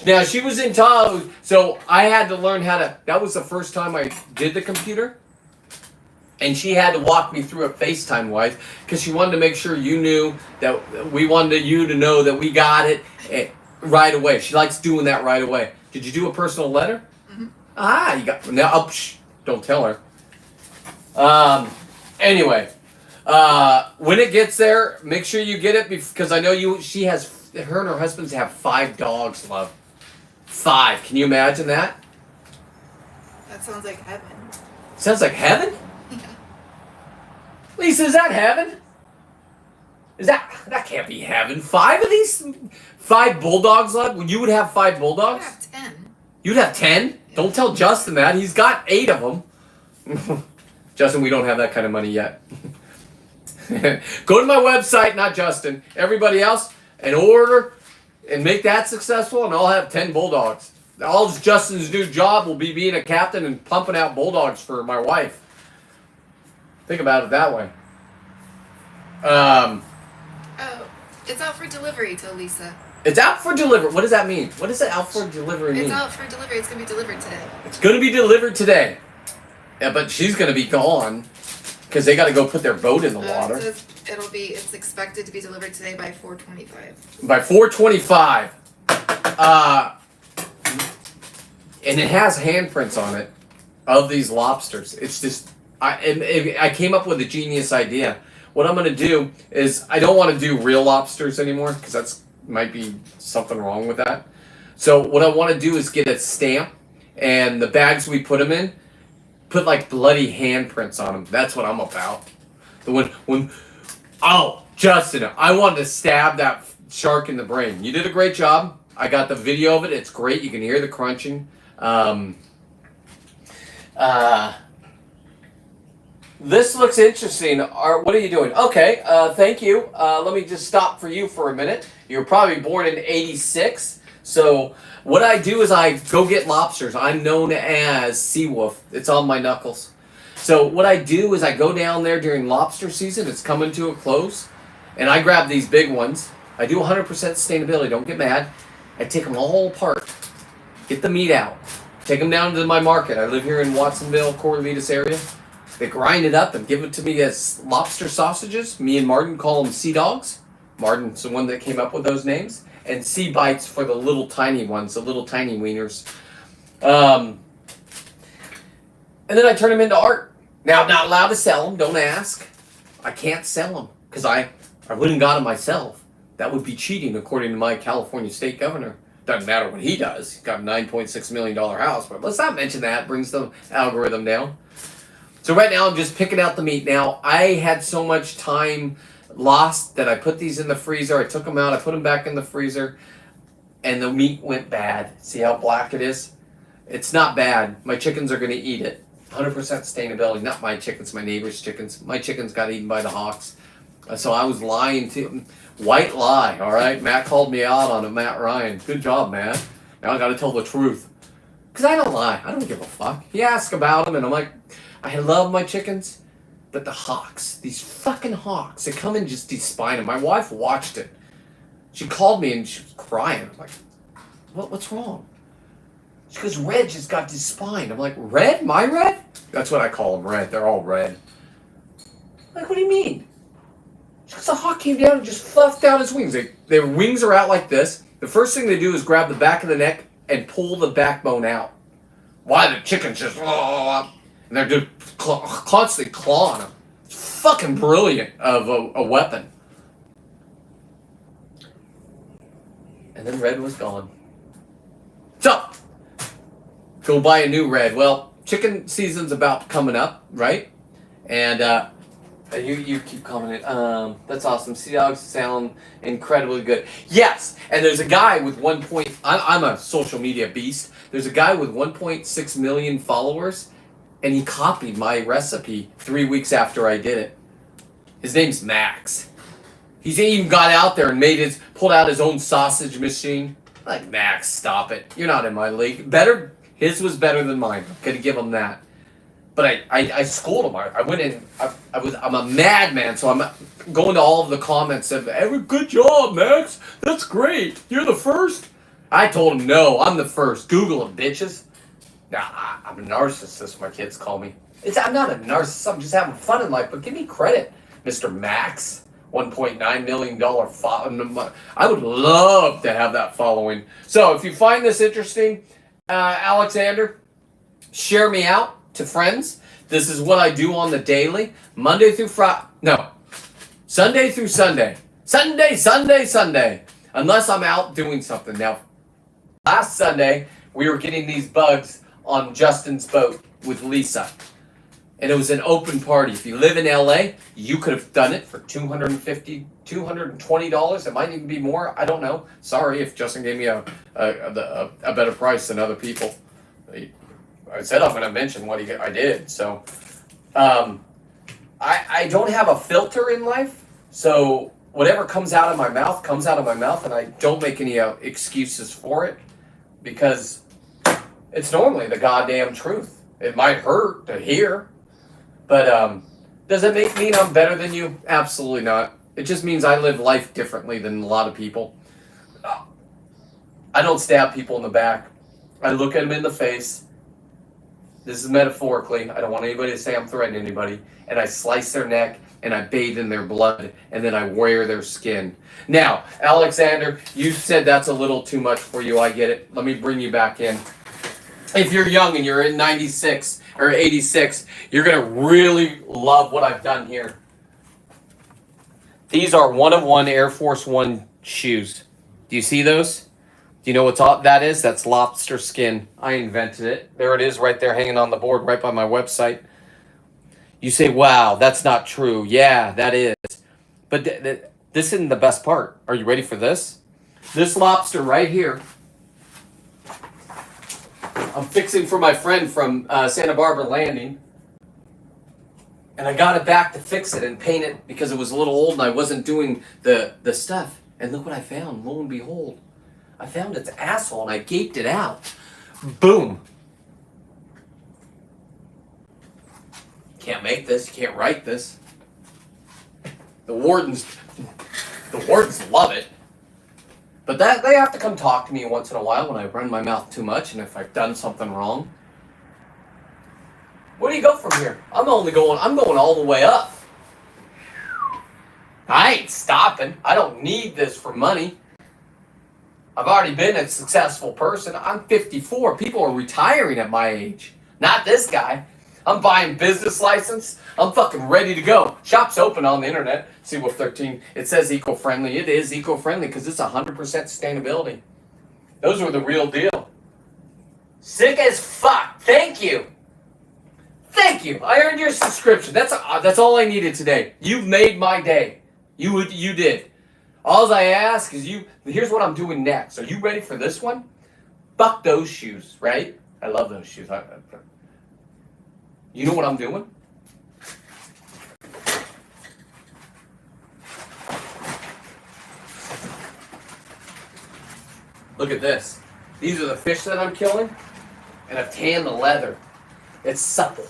Now, she was in Tahoe, so I had to learn how to... That was the first time I did the computer. And she had to walk me through it FaceTime-wise, because she wanted to make sure you knew that... We wanted you to know that we got it right away. She likes doing that right away. Did you do a personal letter? Mm-hmm. You got... Now, don't tell her. Anyway... when it gets there, make sure you get it because I know her and her husband have 5 dogs, love. 5. Can you imagine that? That sounds like heaven. Sounds like heaven? Yeah. Lisa, is that heaven? That can't be heaven. 5 of these? 5 bulldogs, love? You would have 5 I bulldogs? have 10. You'd have 10? Yeah. Don't tell Justin that. He's got 8 of them. Justin, we don't have that kind of money yet. Go to my website, not Justin. Everybody else, and order and make that successful, and I'll have 10 bulldogs. All Justin's new job will be being a captain and pumping out bulldogs for my wife. Think about it that way. Oh, it's out for delivery to Lisa. It's out for delivery. What does that mean? What does it out for delivery mean? It's out for delivery. It's going to be delivered today. It's going to be delivered today. Yeah, but she's going to be gone because they got to go put their boat in the water. It says it's expected to be delivered today by 4:25. By 4:25. And it has handprints on it of these lobsters. It's just, I came up with a genius idea. What I'm going to do is, I don't want to do real lobsters anymore because that's might be something wrong with that. So what I want to do is get a stamp, and the bags we put them in, put like bloody handprints on them. That's what I'm about. Justin, I wanted to stab that shark in the brain. You did a great job. I got the video of it. It's great. You can hear the crunching. This looks interesting. What are you doing? Okay, thank you. Let me just stop for you for a minute. You were probably born in '86. So what I do is I go get lobsters. I'm known as Seawolf. It's on my knuckles. So what I do is I go down there during lobster season. It's coming to a close. And I grab these big ones. I do 100% sustainability. Don't get mad. I take them all apart. Get the meat out. Take them down to my market. I live here in Watsonville, Corlitas area. They grind it up and give it to me as lobster sausages. Me and Martin call them sea dogs. Martin's the one that came up with those names. And sea bites for the little tiny ones, the little tiny wieners. And then I turn them into art. Now, I'm not allowed to sell them. Don't ask. I can't sell them because I wouldn't got them myself. That would be cheating according to my California state governor. Doesn't matter what he does. He's got a $9.6 million house. But let's not mention that. Brings the algorithm down. So right now I'm just picking out the meat. Now, I had so much time lost that I put these in the freezer. I took them out. I put them back in the freezer. And the meat went bad. See how black it is? It's not bad. My chickens are going to eat it. 100% sustainability. Not my chickens, my neighbor's chickens. My chickens got eaten by the hawks. So I was lying to them. White lie, all right? Matt called me out on it, Matt Ryan. Good job, Matt. Now I got to tell the truth. Because I don't lie. I don't give a fuck. He asked about them, and I'm like, I love my chickens, but the hawks, these fucking hawks, they come and just despine them. My wife watched it. She called me, and she was crying. I'm like, what's wrong? She goes, Red just got despined. I'm like, Red? My Red? That's what I call them, Red. They're all red. I'm like, what do you mean? Because the hawk came down and just fluffed out his wings. Their wings are out like this. The first thing they do is grab the back of the neck and pull the backbone out. Why the chickens just... And they're just constantly clawing them. It's fucking brilliant of a weapon. And then Red was gone. So, go buy a new Red. Well, chicken season's about coming up, right? And you keep commenting. That's awesome. Sea dogs sound incredibly good. Yes, and there's a guy with I'm a social media beast. There's a guy with 1.6 million followers, and he copied my recipe 3 weeks after I did it. His name's Max. He's even got out there and pulled out his own sausage machine. Like, Max, stop it. You're not in my league. His was better than mine. I'm gonna give him that. But I schooled him. I went in. I'm a madman, so I'm going to all of the comments of, good job, Max. That's great. You're the first. I told him, no, I'm the first. Google him, bitches. Now, I'm a narcissist, my kids call me. I'm not a narcissist. I'm just having fun in life. But give me credit, Mr. Max. $1.9 million follow. I would love to have that following. So if you find this interesting, Alexander, share me out to friends. This is what I do on the daily. Monday through Friday. No. Sunday through Sunday. Sunday. Unless I'm out doing something. Now, last Sunday, we were getting these bugs on Justin's boat with Lisa. And it was an open party. If you live in LA, you could have done it for $250, $220. It might even be more. I don't know. Sorry if Justin gave me a better price than other people. I said I'm going to mention what I did. So I don't have a filter in life. So whatever comes out of my mouth comes out of my mouth. And I don't make any excuses for it. Because it's normally the goddamn truth. It might hurt to hear. But does it mean I'm better than you? Absolutely not. It just means I live life differently than a lot of people. I don't stab people in the back. I look at them in the face. This is metaphorically. I don't want anybody to say I'm threatening anybody. And I slice their neck and I bathe in their blood and then I wear their skin. Now, Alexander, you said that's a little too much for you. I get it. Let me bring you back in. If you're young and you're in 96 or 86, you're going to really love what I've done here. These are 1-of-1 Air Force One shoes. Do you see those? Do you know what that is? That's lobster skin. I invented it. There it is right there hanging on the board right by my website. You say, wow, that's not true. Yeah, that is. But this isn't the best part. Are you ready for this? This lobster right here, I'm fixing for my friend from Santa Barbara Landing. And I got it back to fix it and paint it because it was a little old and I wasn't doing the stuff. And look what I found, lo and behold. I found its asshole and I gaped it out. Boom. Can't make this, you can't write this. The wardens love it. But that they have to come talk to me once in a while when I run my mouth too much and if I've done something wrong. Where do you go from here? I'm going all the way up. I ain't stopping. I don't need this for money. I've already been a successful person. I'm 54. People are retiring at my age. Not this guy. I'm buying business license. I'm fucking ready to go. Shop's open on the internet. See what 13. It says eco-friendly. It is eco-friendly because it's 100% sustainability. Those were the real deal. Sick as fuck. Thank you. Thank you. I earned your subscription. That's all I needed today. You've made my day. You did. All I ask is here's what I'm doing next. Are you ready for this one? Fuck those shoes, right? I love those shoes. You know what I'm doing? Look at this. These are the fish that I'm killing, and I've tanned the leather. It's supple.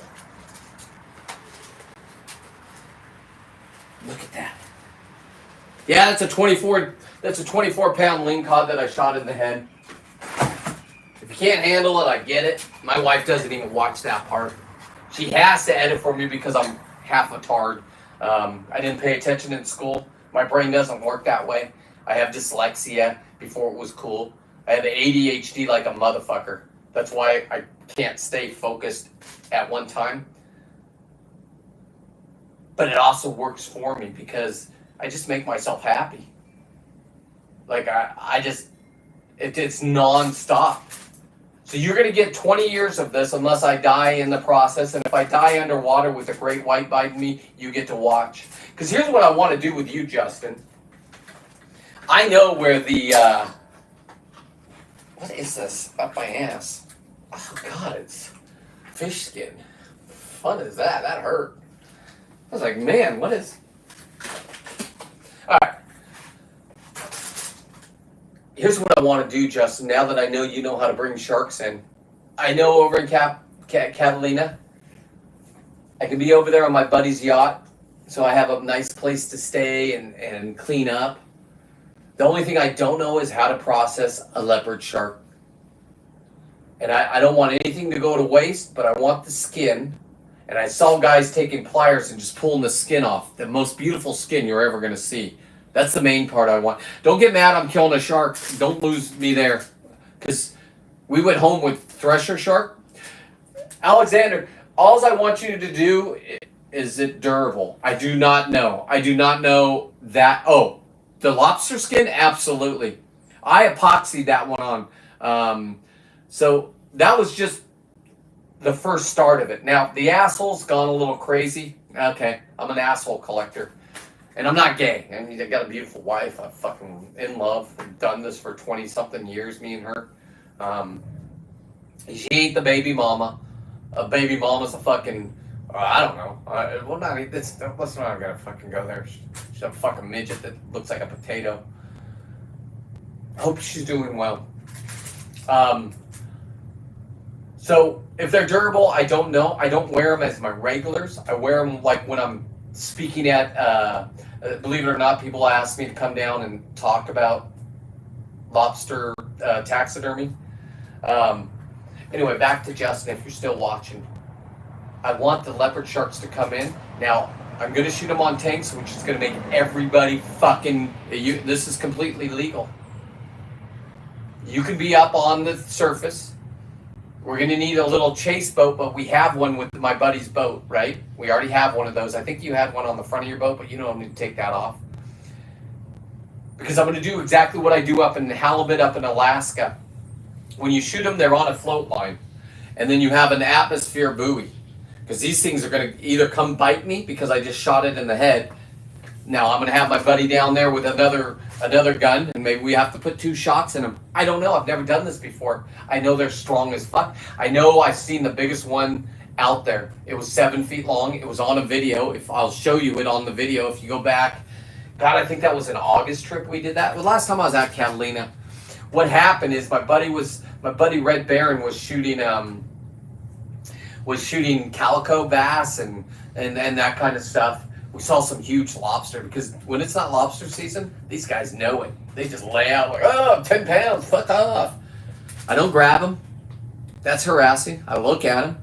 Look at that. Yeah, that's a 24 pound lingcod that I shot in the head. If you can't handle it, I get it. My wife doesn't even watch that part. She has to edit for me because I'm half a tard. I didn't pay attention in school. My brain doesn't work that way. I have dyslexia before it was cool. I have ADHD like a motherfucker. That's why I can't stay focused at one time. But it also works for me because I just make myself happy. Like it's non-stop. So you're going to get 20 years of this unless I die in the process. And if I die underwater with a great white biting me, you get to watch. Because here's what I want to do with you, Justin. I know where the... what is this? Up my ass. Oh, God, it's fish skin. Fun is that? That hurt. I was like, man, what is... All right. Here's what I want to do, Justin, now that I know you know how to bring sharks in. I know over in Catalina, I can be over there on my buddy's yacht, so I have a nice place to stay and clean up. The only thing I don't know is how to process a leopard shark. And I don't want anything to go to waste, but I want the skin. And I saw guys taking pliers and just pulling the skin off. The most beautiful skin you're ever going to see. That's the main part I want. Don't get mad I'm killing a shark. Don't lose me there. Because we went home with thresher shark. Alexander, all I want you to do is it durable? I do not know. I do not know that. Oh, the lobster skin? Absolutely. I epoxied that one on. So that was just the first start of it. Now, the asshole's gone a little crazy. Okay, I'm an asshole collector. And I'm not gay. I mean, I got a beautiful wife. I'm fucking in love. We've done this for 20-something years, me and her. She ain't the baby mama. A baby mama's a fucking... I don't know. Well, let's not gonna fucking go there. She's a fucking midget that looks like a potato. I hope she's doing well. So, if they're durable, I don't know. I don't wear them as my regulars. I wear them like when I'm speaking at... believe it or not, people ask me to come down and talk about lobster taxidermy. Anyway, back to Justin, if you're still watching. I want the leopard sharks to come in. Now, I'm going to shoot them on tanks, which is going to make everybody fucking... this is completely legal. You can be up on the surface. We're going to need a little chase boat, but we have one with my buddy's boat, right? We already have one of those. I think you had one on the front of your boat, but you don't need to take that off. Because I'm going to do exactly what I do up in the halibut up in Alaska. When you shoot them, they're on a float line. And then you have an atmosphere buoy. Because these things are going to either come bite me because I just shot it in the head. Now I'm going to have my buddy down there with another gun, and maybe we have to put 2 shots in them. I don't know. I've never done this before. I know they're strong as fuck. I know I've seen the biggest one out there. It was 7 feet long. It was on a video. I'll show you it on the video if you go back. God, I think that was an August trip we did that. The last time I was at Catalina. What happened is my buddy Red Baron was shooting calico bass and that kind of stuff We saw some huge lobster because when it's not lobster season, these guys know it. They just lay out like, oh, 10 pounds, fuck off. I don't grab them. That's harassing. I look at them.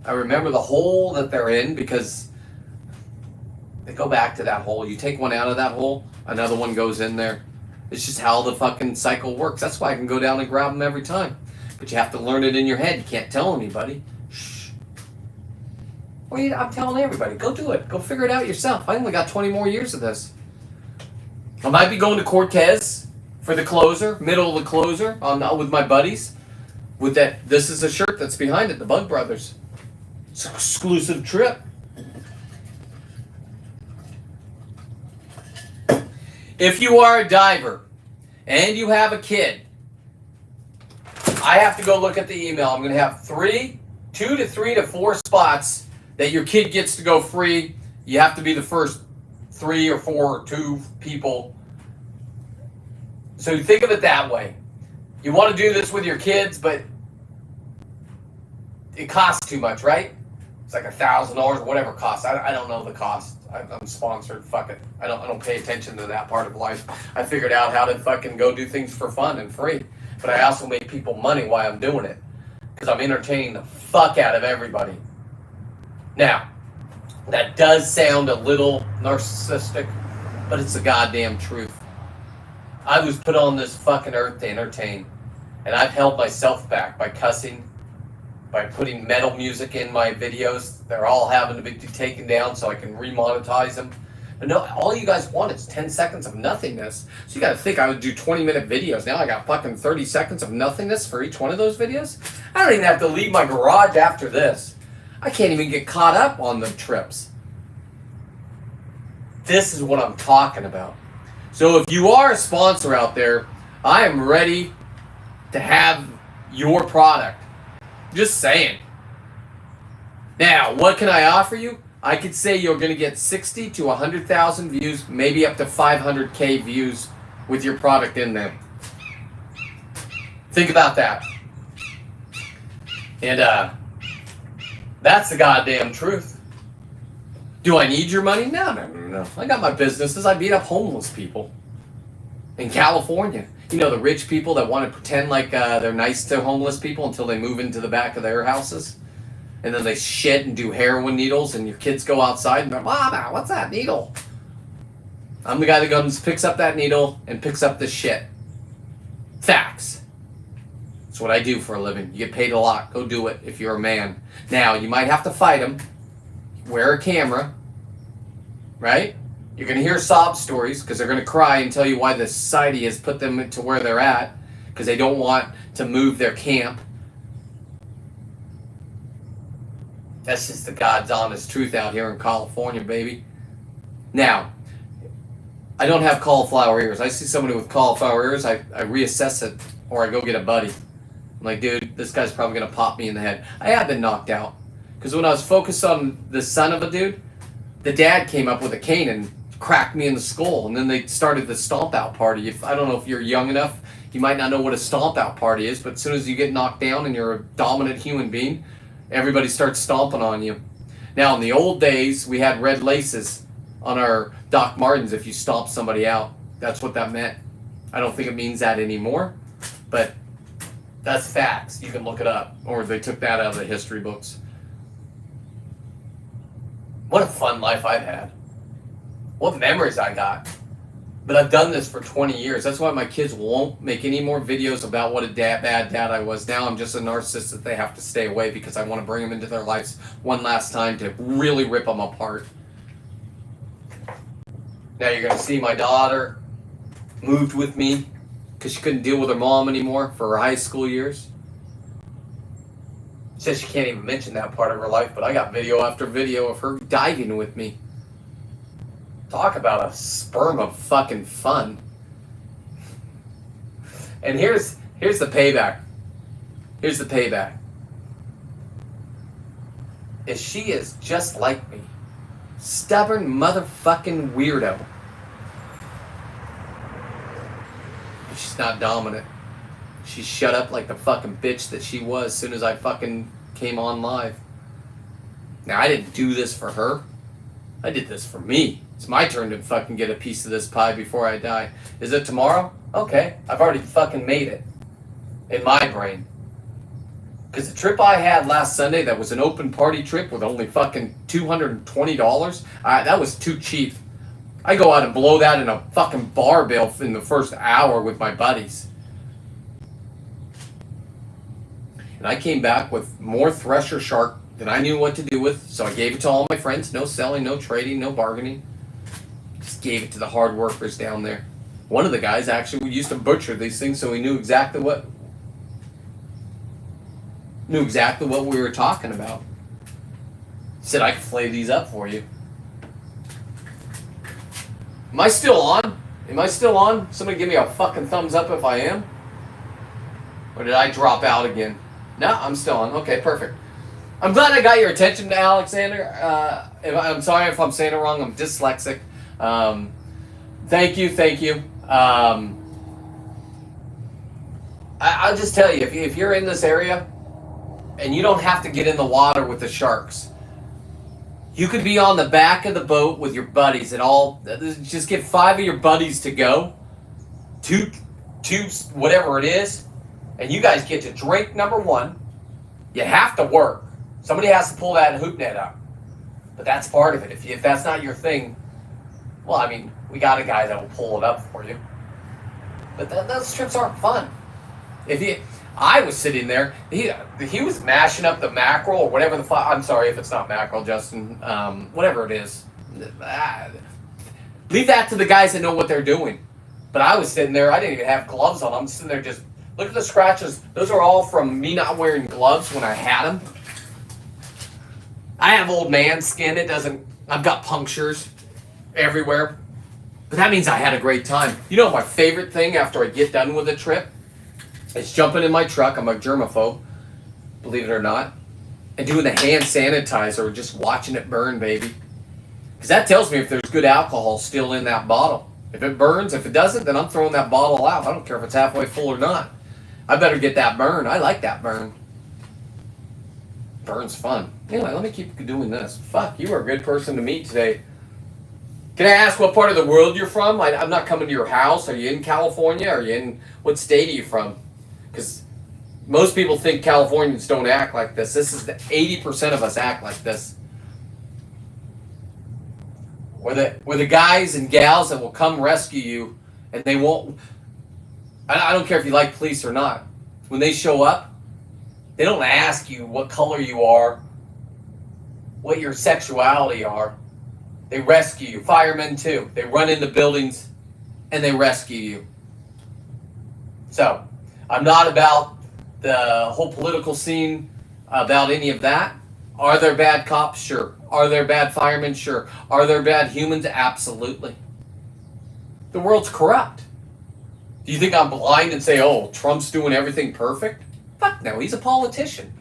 I remember the hole that they're in because they go back to that hole. You take one out of that hole, another one goes in there. It's just how the fucking cycle works. That's why I can go down and grab them every time. But you have to learn it in your head. You can't tell anybody. Shh. Well, I'm telling everybody, go do it. Go figure it out yourself. I only got 20 more years of this. I might be going to Cortez for the closer, middle of the closer, with my buddies. With that, this is a shirt that's behind it, the Bug Brothers. It's an exclusive trip. If you are a diver and you have a kid, I have to go look at the email. I'm going to have 2 to 3 to 4 spots that your kid gets to go free. You have to be the first 3 or 4 or 2 people. So think of it that way. You want to do this with your kids, but it costs too much, right? It's like $1,000 or whatever it costs. I don't know the cost. I'm sponsored. Fuck it. I don't pay attention to that part of life. I figured out how to fucking go do things for fun and free. But I also make people money while I'm doing it. Because I'm entertaining the fuck out of everybody. Now, that does sound a little narcissistic, but it's the goddamn truth. I was put on this fucking earth to entertain. And I've held myself back by cussing, by putting metal music in my videos. They're all having to be taken down so I can remonetize them. But no, all you guys want is 10 seconds of nothingness. So you gotta think I would do 20-minute videos. Now I got fucking 30 seconds of nothingness for each one of those videos. I don't even have to leave my garage after this. I can't even get caught up on the trips. This is what I'm talking about. So if you are a sponsor out there, I am ready to have your product. Just saying. Now, what can I offer you? I could say you're going to get 60 to 100,000 views, maybe up to 500K views with your product in them. Think about that. And that's the goddamn truth. Do I need your money? No. I got my businesses. I beat up homeless people in California. You know, the rich people that want to pretend like they're nice to homeless people until they move into the back of their houses. And then they shit and do heroin needles, and your kids go outside and they're, Mama, what's that needle? I'm the guy that comes, picks up that needle, and picks up the shit. Facts. That's what I do for a living. You get paid a lot. Go do it if you're a man. Now, you might have to fight them. Wear a camera. Right? You're going to hear sob stories because they're going to cry and tell you why the society has put them to where they're at because they don't want to move their camp. That's just the God's honest truth out here in California, baby. Now, I don't have cauliflower ears. I see somebody with cauliflower ears, I reassess it, or I go get a buddy. I'm like, dude, this guy's probably going to pop me in the head. I have been knocked out. Because when I was focused on the son of a dude, the dad came up with a cane and cracked me in the skull. And then they started the stomp out party. I don't know if you're young enough, you might not know what a stomp out party is, but as soon as you get knocked down and you're a dominant human being, everybody starts stomping on you. Now, in the old days, we had red laces on our Doc Martens if you stomped somebody out. That's what that meant. I don't think it means that anymore, but that's facts. You can look it up. Or they took that out of the history books. What a fun life I've had. What memories I got. But I've done this for 20 years. That's why my kids won't make any more videos about what a bad dad I was. Now I'm just a narcissist that they have to stay away because I want to bring them into their lives one last time to really rip them apart. Now you're going to see my daughter moved with me because she couldn't deal with her mom anymore for her high school years. Says she can't even mention that part of her life, but I got video after video of her diving with me. Talk about a sperm of fucking fun. And here's the payback. Here's the payback. She is just like me. Stubborn motherfucking weirdo. She's not dominant. She shut up like the fucking bitch that she was as soon as I fucking came on live. Now, I didn't do this for her. I did this for me. It's my turn to fucking get a piece of this pie before I die. Is it tomorrow? Okay, I've already fucking made it. In my brain. Because the trip I had last Sunday that was an open party trip with only fucking $220, that was too cheap. I go out and blow that in a fucking bar bill in the first hour with my buddies. And I came back with more Thresher Shark than I knew what to do with, so I gave it to all my friends. No selling, no trading, no bargaining. Just gave it to the hard workers down there. One of the guys actually used to butcher these things, so he knew exactly what we were talking about. He said, I can flay these up for you. Am I still on? Am I still on? Somebody give me a fucking thumbs up if I am. Or did I drop out again? No, I'm still on. Okay, perfect. I'm glad I got your attention, Alexander. I'm sorry if I'm saying it wrong. I'm dyslexic. Thank you. I'll just tell you, if you're in this area and you don't have to get in the water with the sharks, you could be on the back of the boat with your buddies and all. Just get 5 of your buddies to go, two, whatever it is, and you guys get to drink. Number one, you have to work. Somebody has to pull that hoop net up, but that's part of it. If that's not your thing, well, I mean, we got a guy that will pull it up for you. But those trips aren't fun. I was sitting there. He was mashing up the mackerel or whatever the fuck. I'm sorry if it's not mackerel, Justin. Whatever it is. Leave that to the guys that know what they're doing. But I was sitting there. I didn't even have gloves on. I'm sitting there just look at the scratches. Those are all from me not wearing gloves when I had them. I have old man skin. I've got punctures everywhere. But that means I had a great time. You know my favorite thing after I get done with a trip? It's jumping in my truck. I'm a germaphobe, believe it or not, and doing the hand sanitizer or just watching it burn, baby. Because that tells me if there's good alcohol still in that bottle. If it burns, if it doesn't, then I'm throwing that bottle out. I don't care if it's halfway full or not. I better get that burn. I like that burn. Burn's fun. Anyway, let me keep doing this. Fuck, you are a good person to meet today. Can I ask what part of the world you're from? I'm not coming to your house. Are you in California? Are you in, what state are you from? Because most people think Californians don't act like this. This is 80% of us act like this. We're the guys and gals that will come rescue you, and they won't. I don't care if you like police or not. When they show up, they don't ask you what color you are, what your sexuality are. They rescue you. Firemen too. They run into buildings and they rescue you. So, I'm not about the whole political scene, about any of that. Are there bad cops? Sure. Are there bad firemen? Sure. Are there bad humans? Absolutely. The world's corrupt. Do you think I'm blind and say, oh, Trump's doing everything perfect? Fuck no, he's a politician.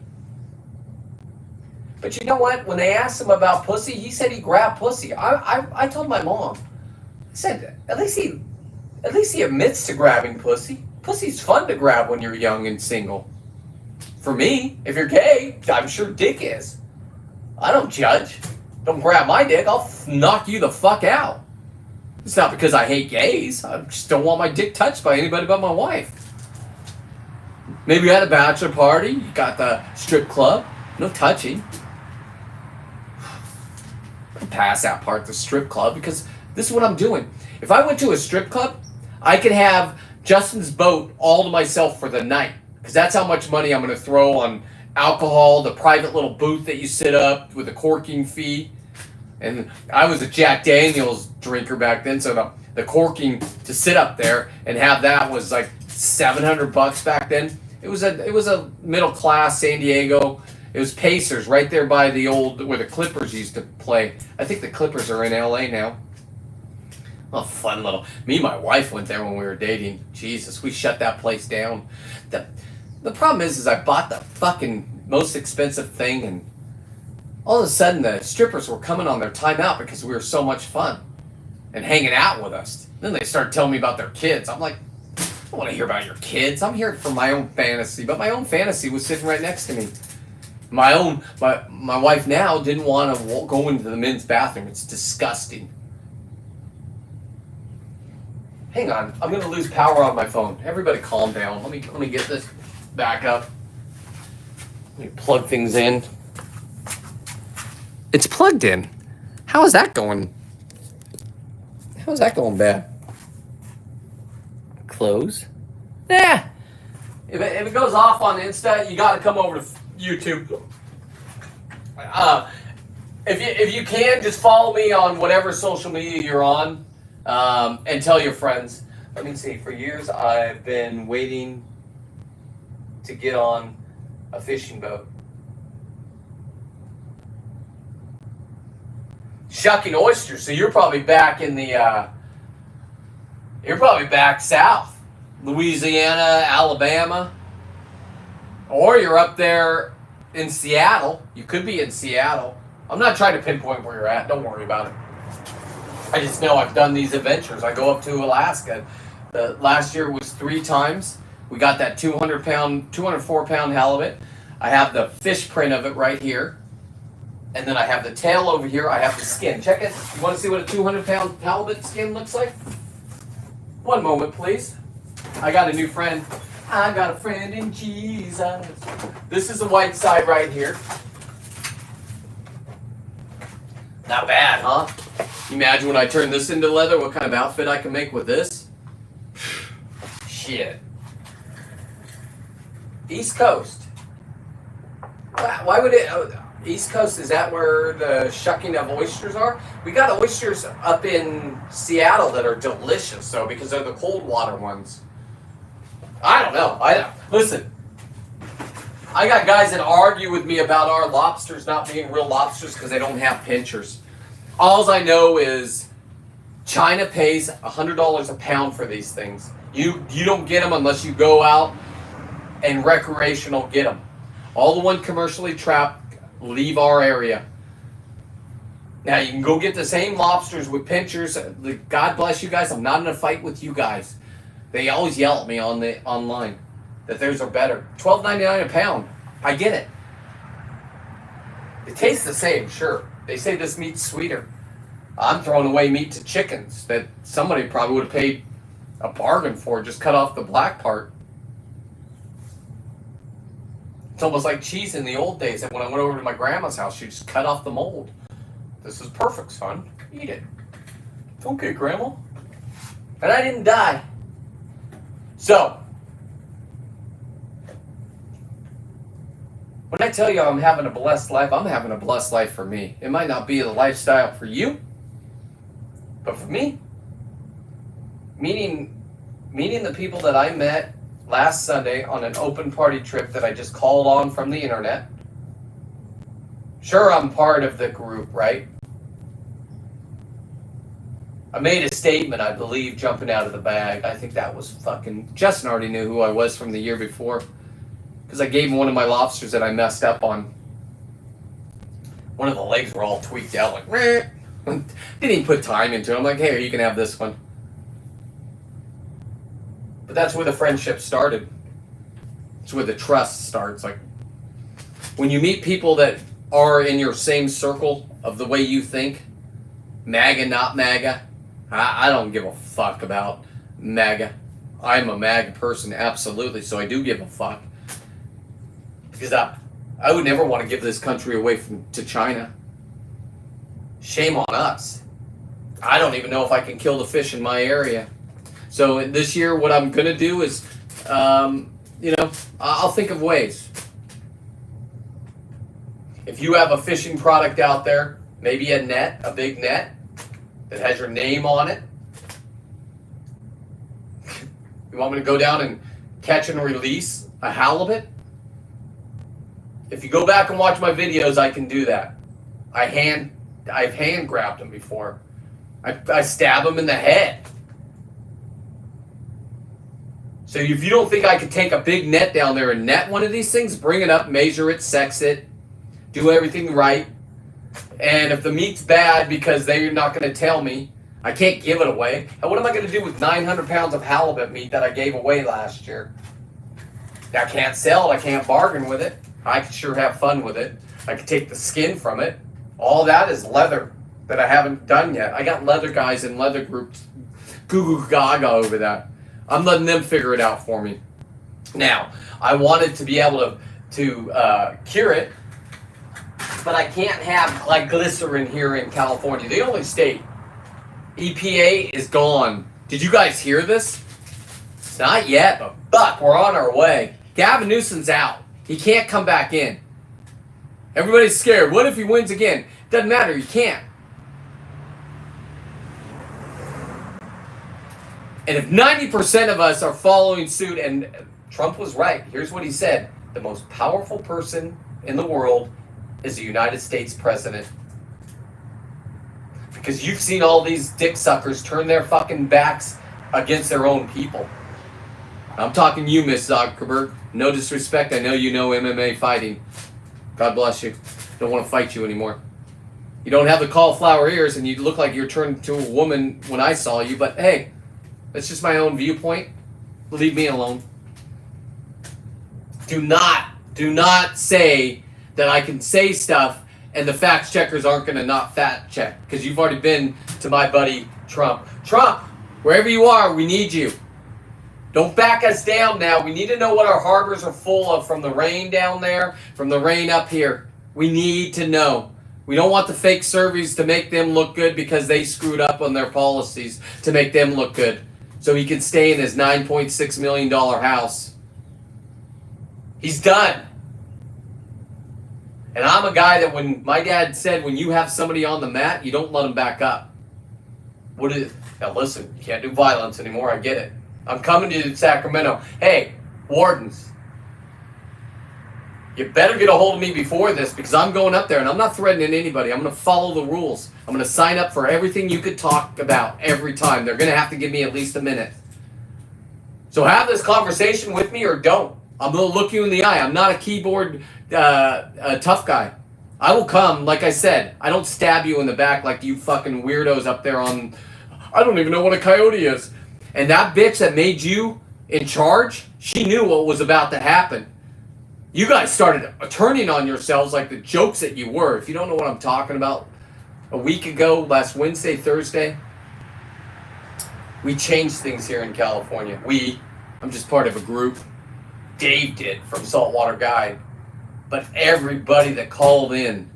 But you know what? When they asked him about pussy, he said he grabbed pussy. I told my mom, I said, at least he admits to grabbing pussy. Pussy's fun to grab when you're young and single. For me, if you're gay, I'm sure dick is. I don't judge. Don't grab my dick, I'll knock you the fuck out. It's not because I hate gays. I just don't want my dick touched by anybody but my wife. Maybe you had a bachelor party, you got the strip club, no touching. Pass that part, the strip club, because this is what I'm doing. If I went to a strip club, I could have Justin's boat all to myself for the night, because that's how much money I'm going to throw on alcohol, the private little booth that you sit up with a corking fee. And I was a Jack Daniels drinker back then, so the corking to sit up there and have that was like $700 back then. It was a middle class San Diego. It was Pacers right there by the old where the Clippers used to play. I think the Clippers are in LA now. Oh, fun little. Me and my wife went there when we were dating. Jesus, we shut that place down. The problem is I bought the fucking most expensive thing, and all of a sudden the strippers were coming on their time out because we were so much fun and hanging out with us. Then they started telling me about their kids. I'm like, I don't want to hear about your kids. I'm here for my own fantasy. But my own fantasy was sitting right next to me. My wife now didn't want to go into the men's bathroom. It's disgusting. Hang on, I'm gonna lose power on my phone. Everybody, calm down. Let me get this back up. Let me plug things in. It's plugged in. How is that going? How is that going bad? Close. Yeah. If it goes off on Insta, you got to come over to YouTube. If you can, just follow me on whatever social media you're on, and tell your friends. Let me see. For years, I've been waiting to get on a fishing boat. Shucking oysters. So you're probably back in the. You're probably back south, Louisiana, Alabama, or you're up there in Seattle. You could be in Seattle. I'm not trying to pinpoint where you're at. Don't worry about it. I just know I've done these adventures. I go up to Alaska. Last year was 3 times. We got that 204-pound halibut. I have the fish print of it right here. And then I have the tail over here. I have the skin. Check it. You want to see what a 200-pound halibut skin looks like? One moment, please. I got a new friend. I got a friend in Jesus. This is the white side right here. Not bad, huh? Imagine when I turn this into leather, what kind of outfit I can make with this? Shit. East Coast. Why would it... East Coast, is that where the shucking of oysters are? We got oysters up in Seattle that are delicious, though, because they're the cold water ones. I don't know. Listen, I got guys that argue with me about our lobsters not being real lobsters because they don't have pinchers. All I know is China pays $100 a pound for these things. You don't get them unless you go out and recreational get them. All the one commercially trapped leave our area. Now you can go get the same lobsters with pinchers. God bless you guys. I'm not in a fight with you guys. They always yell at me online that theirs are better. $12.99 a pound. I get it. It tastes the same, sure. They say this meat's sweeter. I'm throwing away meat to chickens that somebody probably would have paid a bargain for. Just cut off the black part. It's almost like cheese in the old days. That when I went over to my grandma's house, she just cut off the mold. This is perfect, son. Eat it. Okay, Grandma. And I didn't die. So, when I tell you I'm having a blessed life, I'm having a blessed life for me. It might not be the lifestyle for you, but for me, meeting the people that I met last Sunday on an open party trip that I just called on from the internet. Sure, I'm part of the group, right? I made a statement, I believe, jumping out of the bag. I think that was fucking... Justin already knew who I was from the year before. Because I gave him one of my lobsters that I messed up on. One of the legs were all tweaked out, like... Meh. Didn't even put time into it. I'm like, hey, you can have this one. But that's where the friendship started. It's where the trust starts. Like, when you meet people that are in your same circle of the way you think, MAGA, not MAGA, I don't give a fuck about MAGA. I'm a MAGA person, absolutely, so I do give a fuck. Because I would never want to give this country away to China. Shame on us. I don't even know if I can kill the fish in my area. So this year, what I'm going to do is, I'll think of ways. If you have a fishing product out there, maybe a net, a big net, that has your name on it. You want me to go down and catch and release a halibut? If you go back and watch my videos, I can do that. I've hand grabbed them before. I stab them in the head. So if you don't think I could take a big net down there and net one of these things, bring it up, measure it, sex it, do everything right. And if the meat's bad because they're not going to tell me, I can't give it away. And what am I going to do with 900 pounds of halibut meat that I gave away last year? I can't sell it. I can't bargain with it. I could sure have fun with it. I could take the skin from it. All that is leather that I haven't done yet. I got leather guys in leather groups goo goo gaga over that. I'm letting them figure it out for me. Now, I wanted to be able to cure it, but I can't have like glycerin here in California. The only state. EPA is gone. Did you guys hear this? Not yet, but fuck, we're on our way. Gavin Newsom's out. He can't come back in. Everybody's scared. What if he wins again? Doesn't matter, he can't. And if 90% of us are following suit, and Trump was right, here's what he said: the most powerful person in the world is the United States president. Because you've seen all these dick suckers turn their fucking backs against their own people. I'm talking you, Miss Zuckerberg. No disrespect, I know you know MMA fighting. God bless you. Don't want to fight you anymore. You don't have the cauliflower ears, and you look like you're turned to a woman when I saw you, but hey, that's just my own viewpoint. Leave me alone. Do not say that I can say stuff and the fact checkers aren't going to not fact check, because you've already been to my buddy Trump. Trump, wherever you are, we need you. Don't back us down now. We need to know what our harbors are full of, from the rain down there, from the rain up here. We need to know. We don't want the fake surveys to make them look good because they screwed up on their policies to make them look good, so he can stay in his $9.6 million house. He's done. And I'm a guy that, when my dad said, when you have somebody on the mat, you don't let them back up. What is it? Now listen, you can't do violence anymore. I get it. I'm coming to Sacramento. Hey, wardens, you better get a hold of me before this, because I'm going up there and I'm not threatening anybody. I'm going to follow the rules. I'm going to sign up for everything you could talk about every time. They're going to have to give me at least a minute. So have this conversation with me or don't. I'm going to look you in the eye. I'm not a keyboard tough guy. I will come, like I said. I don't stab you in the back like you fucking weirdos up there on... I don't even know what a coyote is. And that bitch that made you in charge, she knew what was about to happen. You guys started turning on yourselves like the jokes that you were. If you don't know what I'm talking about, a week ago, last Wednesday, Thursday, we changed things here in California. I'm just part of a group. Dave did, from Saltwater Guide. But everybody that called in,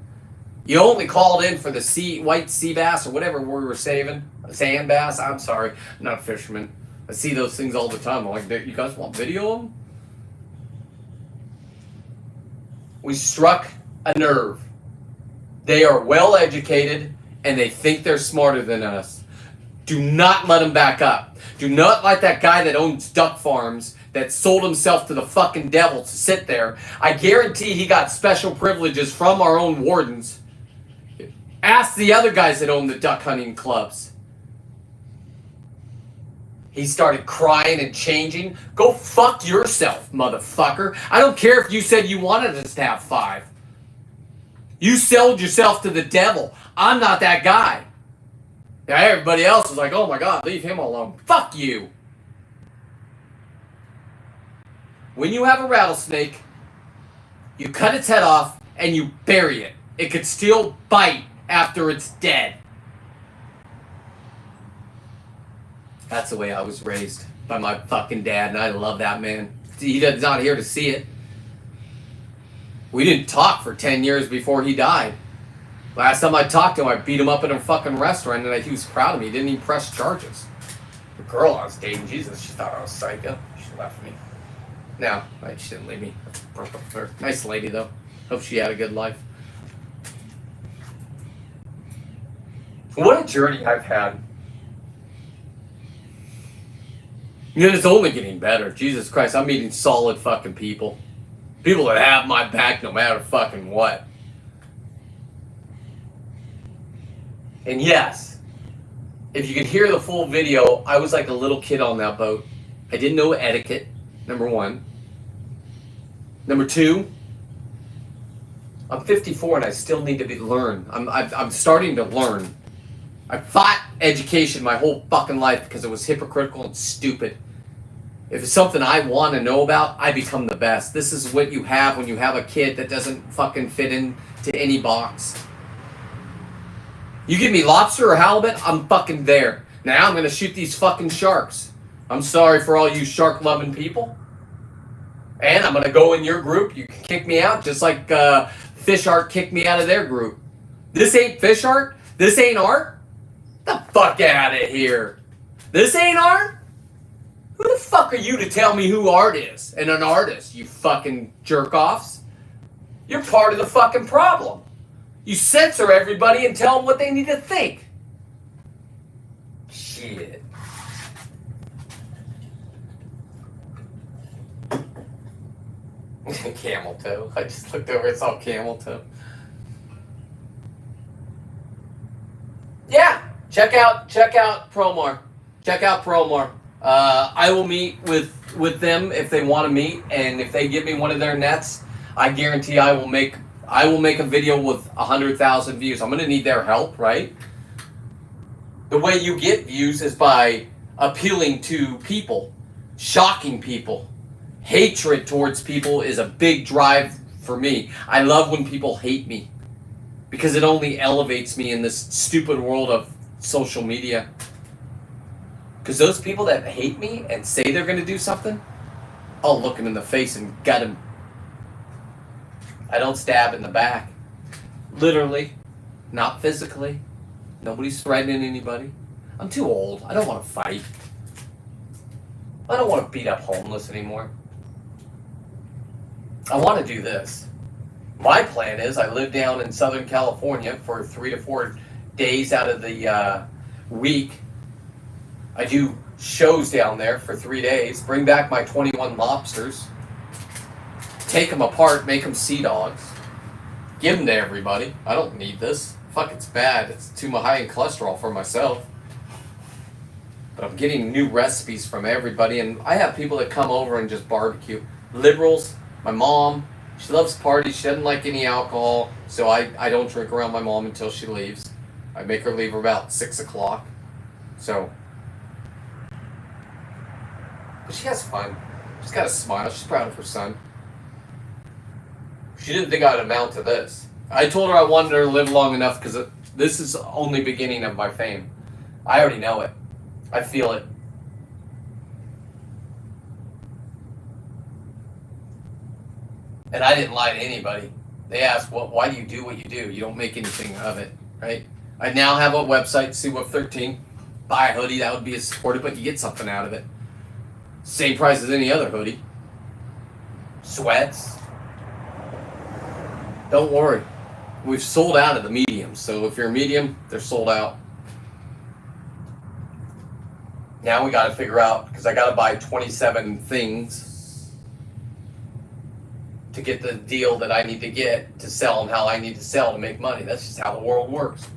you only called in for the white sea bass or whatever we were saving. Sand bass, I'm sorry. I'm not a fisherman. I see those things all the time. I'm like, you guys want video of them? We struck a nerve. They are well educated and they think they're smarter than us. Do not let them back up. Do not let that guy that owns duck farms, that sold himself to the fucking devil, to sit there. I guarantee he got special privileges from our own wardens. Ask the other guys that own the duck hunting clubs. He started crying and changing. Go fuck yourself, motherfucker. I don't care if you said you wanted us to have 5. You sold yourself to the devil. I'm not that guy. Now everybody else is like, oh my God, leave him alone. Fuck you. When you have a rattlesnake, you cut its head off and you bury it. It could still bite after it's dead. That's the way I was raised by my fucking dad, and I love that man. He's not here to see it. We didn't talk for 10 years before he died. Last time I talked to him, I beat him up in a fucking restaurant, and he was proud of me. He didn't even press charges. The girl I was dating, Jesus, she thought I was psycho. She left me. No, she didn't leave me. Broke up with her. Nice lady, though. Hope she had a good life. What a journey I've had. And it's only getting better. Jesus Christ, I'm meeting solid fucking people. People that have my back no matter fucking what. And yes, if you could hear the full video, I was like a little kid on that boat. I didn't know etiquette, number 1. Number 2, I'm 54 and I still need to learn. I'm starting to learn. I fought education my whole fucking life because it was hypocritical and stupid. If it's something I want to know about, I become the best. This is what you have when you have a kid that doesn't fucking fit into any box. You give me lobster or halibut, I'm fucking there. Now I'm going to shoot these fucking sharks. I'm sorry for all you shark-loving people. And I'm going to go in your group. You can kick me out just like Fish Art kicked me out of their group. This ain't fish art? This ain't art? The fuck out of here. This ain't art? Who the fuck are you to tell me who art is and an artist, you fucking jerk-offs? You're part of the fucking problem. You censor everybody and tell them what they need to think. Shit. Camel toe. I just looked over and saw camel toe. Yeah, check out Promar. Check out Promar. I will meet with them if they want to meet, and if they give me one of their nets, I guarantee I will make a video with 100,000 views. I'm gonna need their help, right? The way you get views is by appealing to people, shocking people. Hatred towards people is a big drive for me. I love when people hate me because it only elevates me in this stupid world of social media. Because those people that hate me and say they're going to do something, I'll look them in the face and gut them. I don't stab in the back. Literally. Not physically. Nobody's threatening anybody. I'm too old. I don't want to fight. I don't want to beat up homeless anymore. I want to do this. My plan is I live down in Southern California for 3 to 4 days out of the week. I do shows down there for 3 days, bring back my 21 lobsters, take them apart, make them sea dogs, give them to everybody. I don't need this. Fuck, it's bad. It's too high in cholesterol for myself. But I'm getting new recipes from everybody, and I have people that come over and just barbecue. Liberals, my mom, she loves parties. She doesn't like any alcohol, so I don't drink around my mom until she leaves. I make her leave about 6 o'clock. So, but she has fun. She's got a smile. She's proud of her son. She didn't think I'd amount to this. I told her I wanted her to live long enough because this is only beginning of my fame. I already know it. I feel it. And I didn't lie to anybody. They asked, well, why do you do what you do? You don't make anything of it, right? I now have a website, CWIP13. Buy a hoodie, that would be supportive, but you get something out of it. Same price as any other hoodie. Sweats. Don't worry. We've sold out of the mediums, so if you're a medium, they're sold out. Now we got to figure out, because I got to buy 27 things to get the deal that I need to get to sell them how I need to sell to make money. That's just how the world works.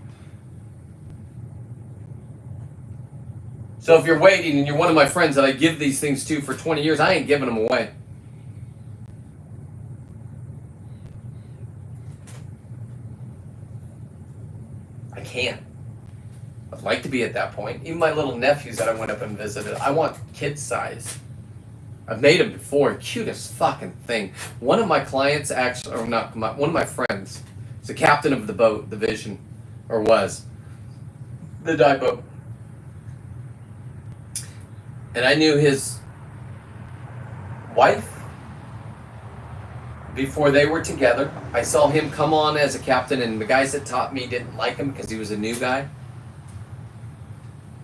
So if you're waiting and you're one of my friends that I give these things to for 20 years, I ain't giving them away. I can't. I'd like to be at that point. Even my little nephews that I went up and visited, I want kid size. I've made them before. Cutest fucking thing. One of my clients actually, or not, one of my friends, is the captain of the boat, the Vision, or was. The dive boat. And I knew his wife before they were together. I saw him come on as a captain, and the guys that taught me didn't like him because he was a new guy.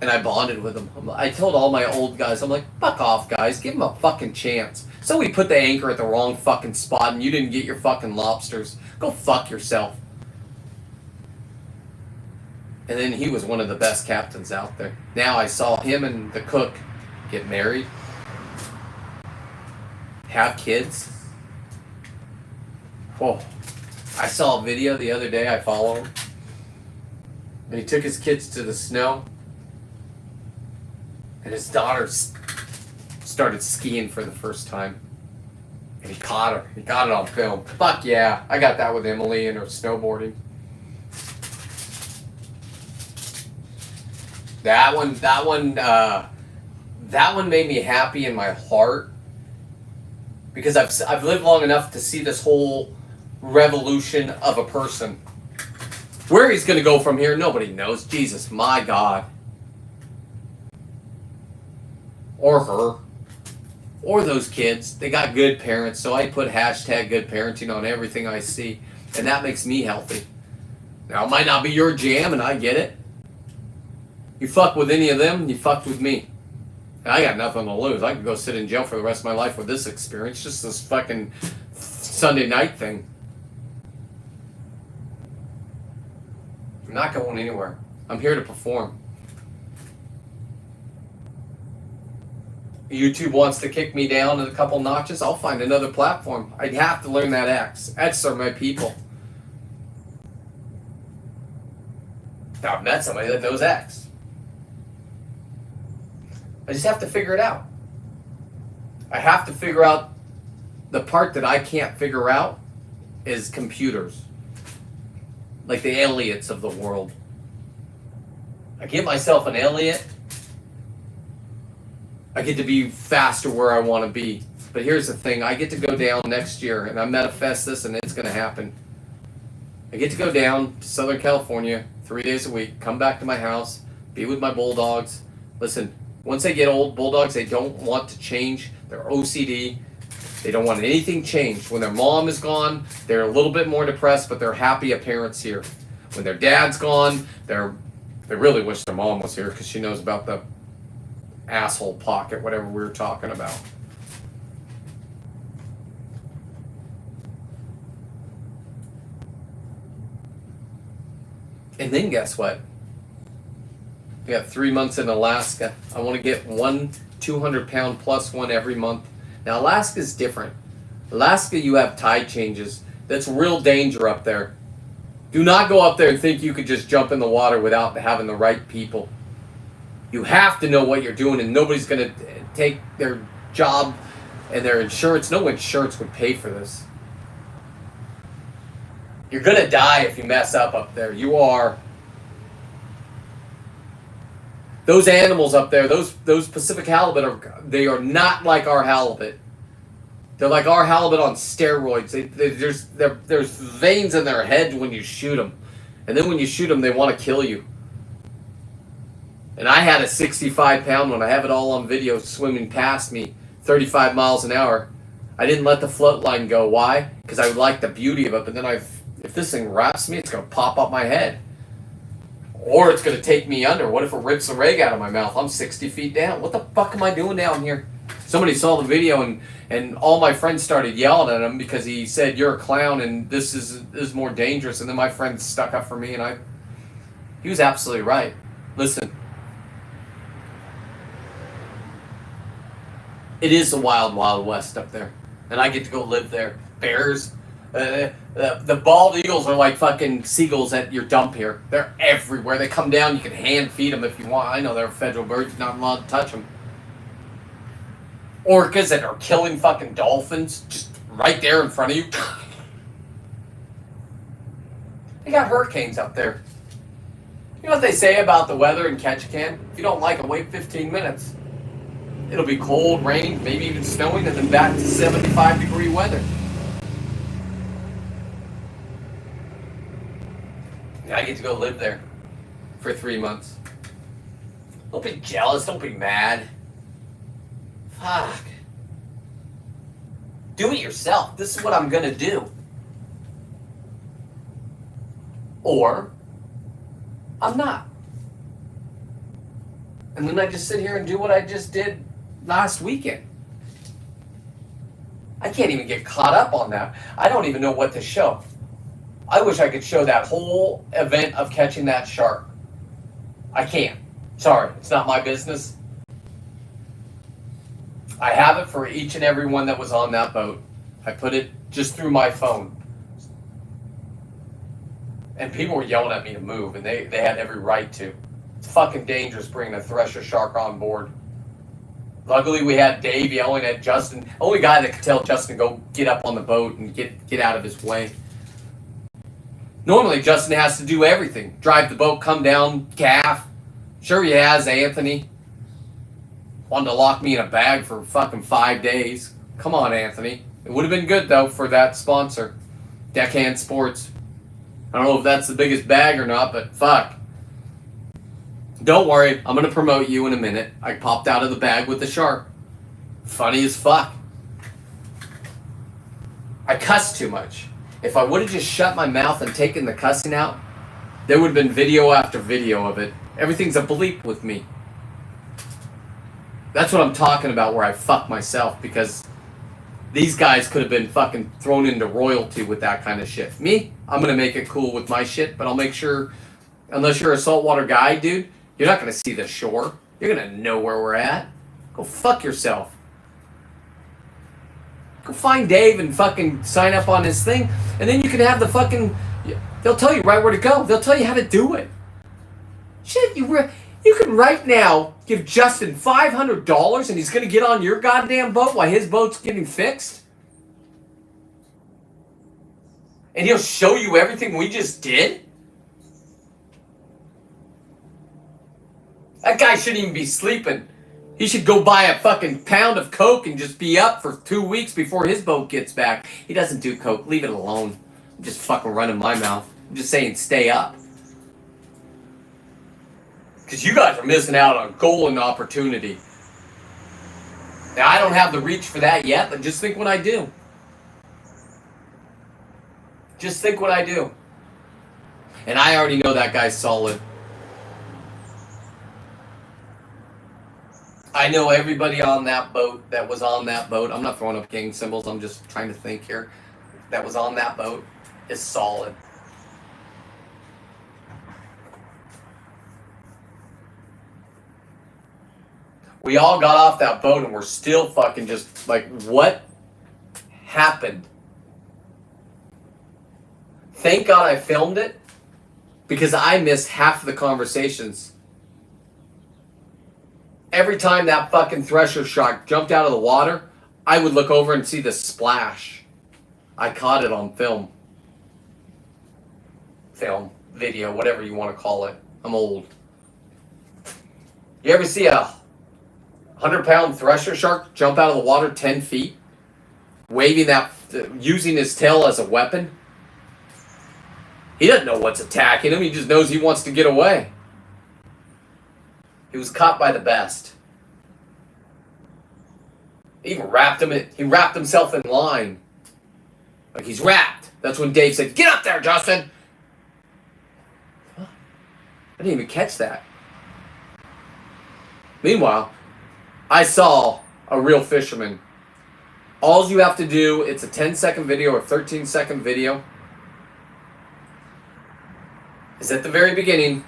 And I bonded with him. I told all my old guys, I'm like, fuck off, guys. Give him a fucking chance. So we put the anchor at the wrong fucking spot, and you didn't get your fucking lobsters. Go fuck yourself. And then he was one of the best captains out there. Now I saw him and the cook get married, have kids. Whoa. I saw a video the other day, I follow him, and he took his kids to the snow, and his daughter started skiing for the first time, and he caught her. He got it on film. Fuck yeah, I got that with Emily and her snowboarding. that one made me happy in my heart because I've lived long enough to see this whole revolution of a person. Where he's going to go from here, nobody knows. Jesus, my God. Or her. Or those kids. They got good parents, so I put hashtag good parenting on everything I see. And that makes me healthy. Now, it might not be your jam, and I get it. You fuck with any of them, you fucked with me. And I got nothing to lose. I could go sit in jail for the rest of my life with this experience. Just this fucking Sunday night thing. I'm not going anywhere. I'm here to perform. YouTube wants to kick me down a couple notches. I'll find another platform. I'd have to learn that X. X are my people. Now, I've met somebody that knows X. I just have to figure it out. I have to figure out the part that I can't figure out is computers. Like the Elliots of the world. I get myself an Elliot. I get to be faster where I want to be. But here's the thing. I get to go down next year, and I manifest this, and it's going to happen. I get to go down to Southern California 3 days a week, come back to my house, be with my bulldogs. Listen, once they get old, bulldogs, they don't want to change. They're OCD. They don't want anything changed. When their mom is gone, they're a little bit more depressed, but they're happy a parent's here. When their dad's gone, they really wish their mom was here because she knows about the asshole pocket, whatever we were talking about. And then guess what? We got 3 months in Alaska. I want to get one 200-pound plus one every month. Now, Alaska's different. Alaska, you have tide changes. That's real danger up there. Do not go up there and think you could just jump in the water without having the right people. You have to know what you're doing, and nobody's going to take their job and their insurance. No insurance would pay for this. You're going to die if you mess up there. You are. Those animals up there, those Pacific halibut, they are not like our halibut. They're like our halibut on steroids. There's veins in their head when you shoot them. And then when you shoot them, they want to kill you. And I had a 65-pound one. I have it all on video swimming past me, 35 miles an hour. I didn't let the float line go. Why? Because I like the beauty of it. But then if this thing wraps me, it's going to pop up my head. Or it's going to take me under. What if it rips the rag out of my mouth? I'm 60 feet down. What the fuck am I doing down here? Somebody saw the video and all my friends started yelling at him because he said, "You're a clown and this is more dangerous." And then my friend stuck up for me and he was absolutely right. Listen. It is the wild, wild west up there. And I get to go live there. Bears. The bald eagles are like fucking seagulls at your dump here. They're everywhere. They come down. You can hand feed them if you want. I know they're federal birds. You're not allowed to touch them. Orcas that are killing fucking dolphins just right there in front of you. They got hurricanes up there. You know what they say about the weather in Ketchikan? If you don't like it, wait 15 minutes. It'll be cold, raining, maybe even snowing, and then back to 75-degree weather. I get to go live there for 3 months. Don't be jealous. Don't be mad. Fuck. Do it yourself. This is what I'm going to do. Or I'm not. And then I just sit here and do what I just did last weekend. I can't even get caught up on that. I don't even know what to show. I wish I could show that whole event of catching that shark. I can't. Sorry, it's not my business. I have it for each and every one that was on that boat. I put it just through my phone. And people were yelling at me to move, and they had every right to. It's fucking dangerous bringing a thresher shark on board. Luckily, we had Dave yelling at Justin. Only guy that could tell Justin to go get up on the boat and get out of his way. Normally, Justin has to do everything. Drive the boat, come down, gaff. Sure he has, Anthony. Wanted to lock me in a bag for fucking 5 days. Come on, Anthony. It would have been good, though, for that sponsor. Deckhand Sports. I don't know if that's the biggest bag or not, but fuck. Don't worry, I'm going to promote you in a minute. I popped out of the bag with the shark. Funny as fuck. I cuss too much. If I would have just shut my mouth and taken the cussing out, there would have been video after video of it. Everything's a bleep with me. That's what I'm talking about, where I fuck myself, because these guys could have been fucking thrown into royalty with that kind of shit. Me, I'm going to make it cool with my shit, but I'll make sure, unless you're a saltwater guy, dude, you're not going to see the shore. You're going to know where we're at. Go fuck yourself. Go find Dave and fucking sign up on his thing, and then you can have the fucking, they'll tell you right where to go. They'll tell you how to do it. Shit, you can right now give Justin $500 and he's going to get on your goddamn boat while his boat's getting fixed? And he'll show you everything we just did? That guy shouldn't even be sleeping. He should go buy a fucking pound of coke and just be up for 2 weeks before his boat gets back. He doesn't do coke. Leave it alone. I'm just fucking running my mouth. I'm just saying stay up. Because you guys are missing out on a golden opportunity. Now, I don't have the reach for that yet, but just think what I do. Just think what I do. And I already know that guy's solid. I know everybody on that boat that was on that boat. I'm not throwing up gang symbols. I'm just trying to think here. That was on that boat is solid. We all got off that boat and we're still fucking just like, what happened? Thank God I filmed it, because I missed half of the conversations. Every time that fucking thresher shark jumped out of the water, I would look over and see the splash. I caught it on film. Film, video, whatever you want to call it. I'm old. You ever see a 100-pound thresher shark jump out of the water 10 feet? Waving that, using his tail as a weapon? He doesn't know what's attacking him. He just knows he wants to get away. He was caught by the best. He even wrapped himself in line. Like he's wrapped. That's when Dave said, "Get up there, Justin!" I didn't even catch that. Meanwhile, I saw a real fisherman. All you have to do, it's a 10-second video or 13-second video, is at the very beginning,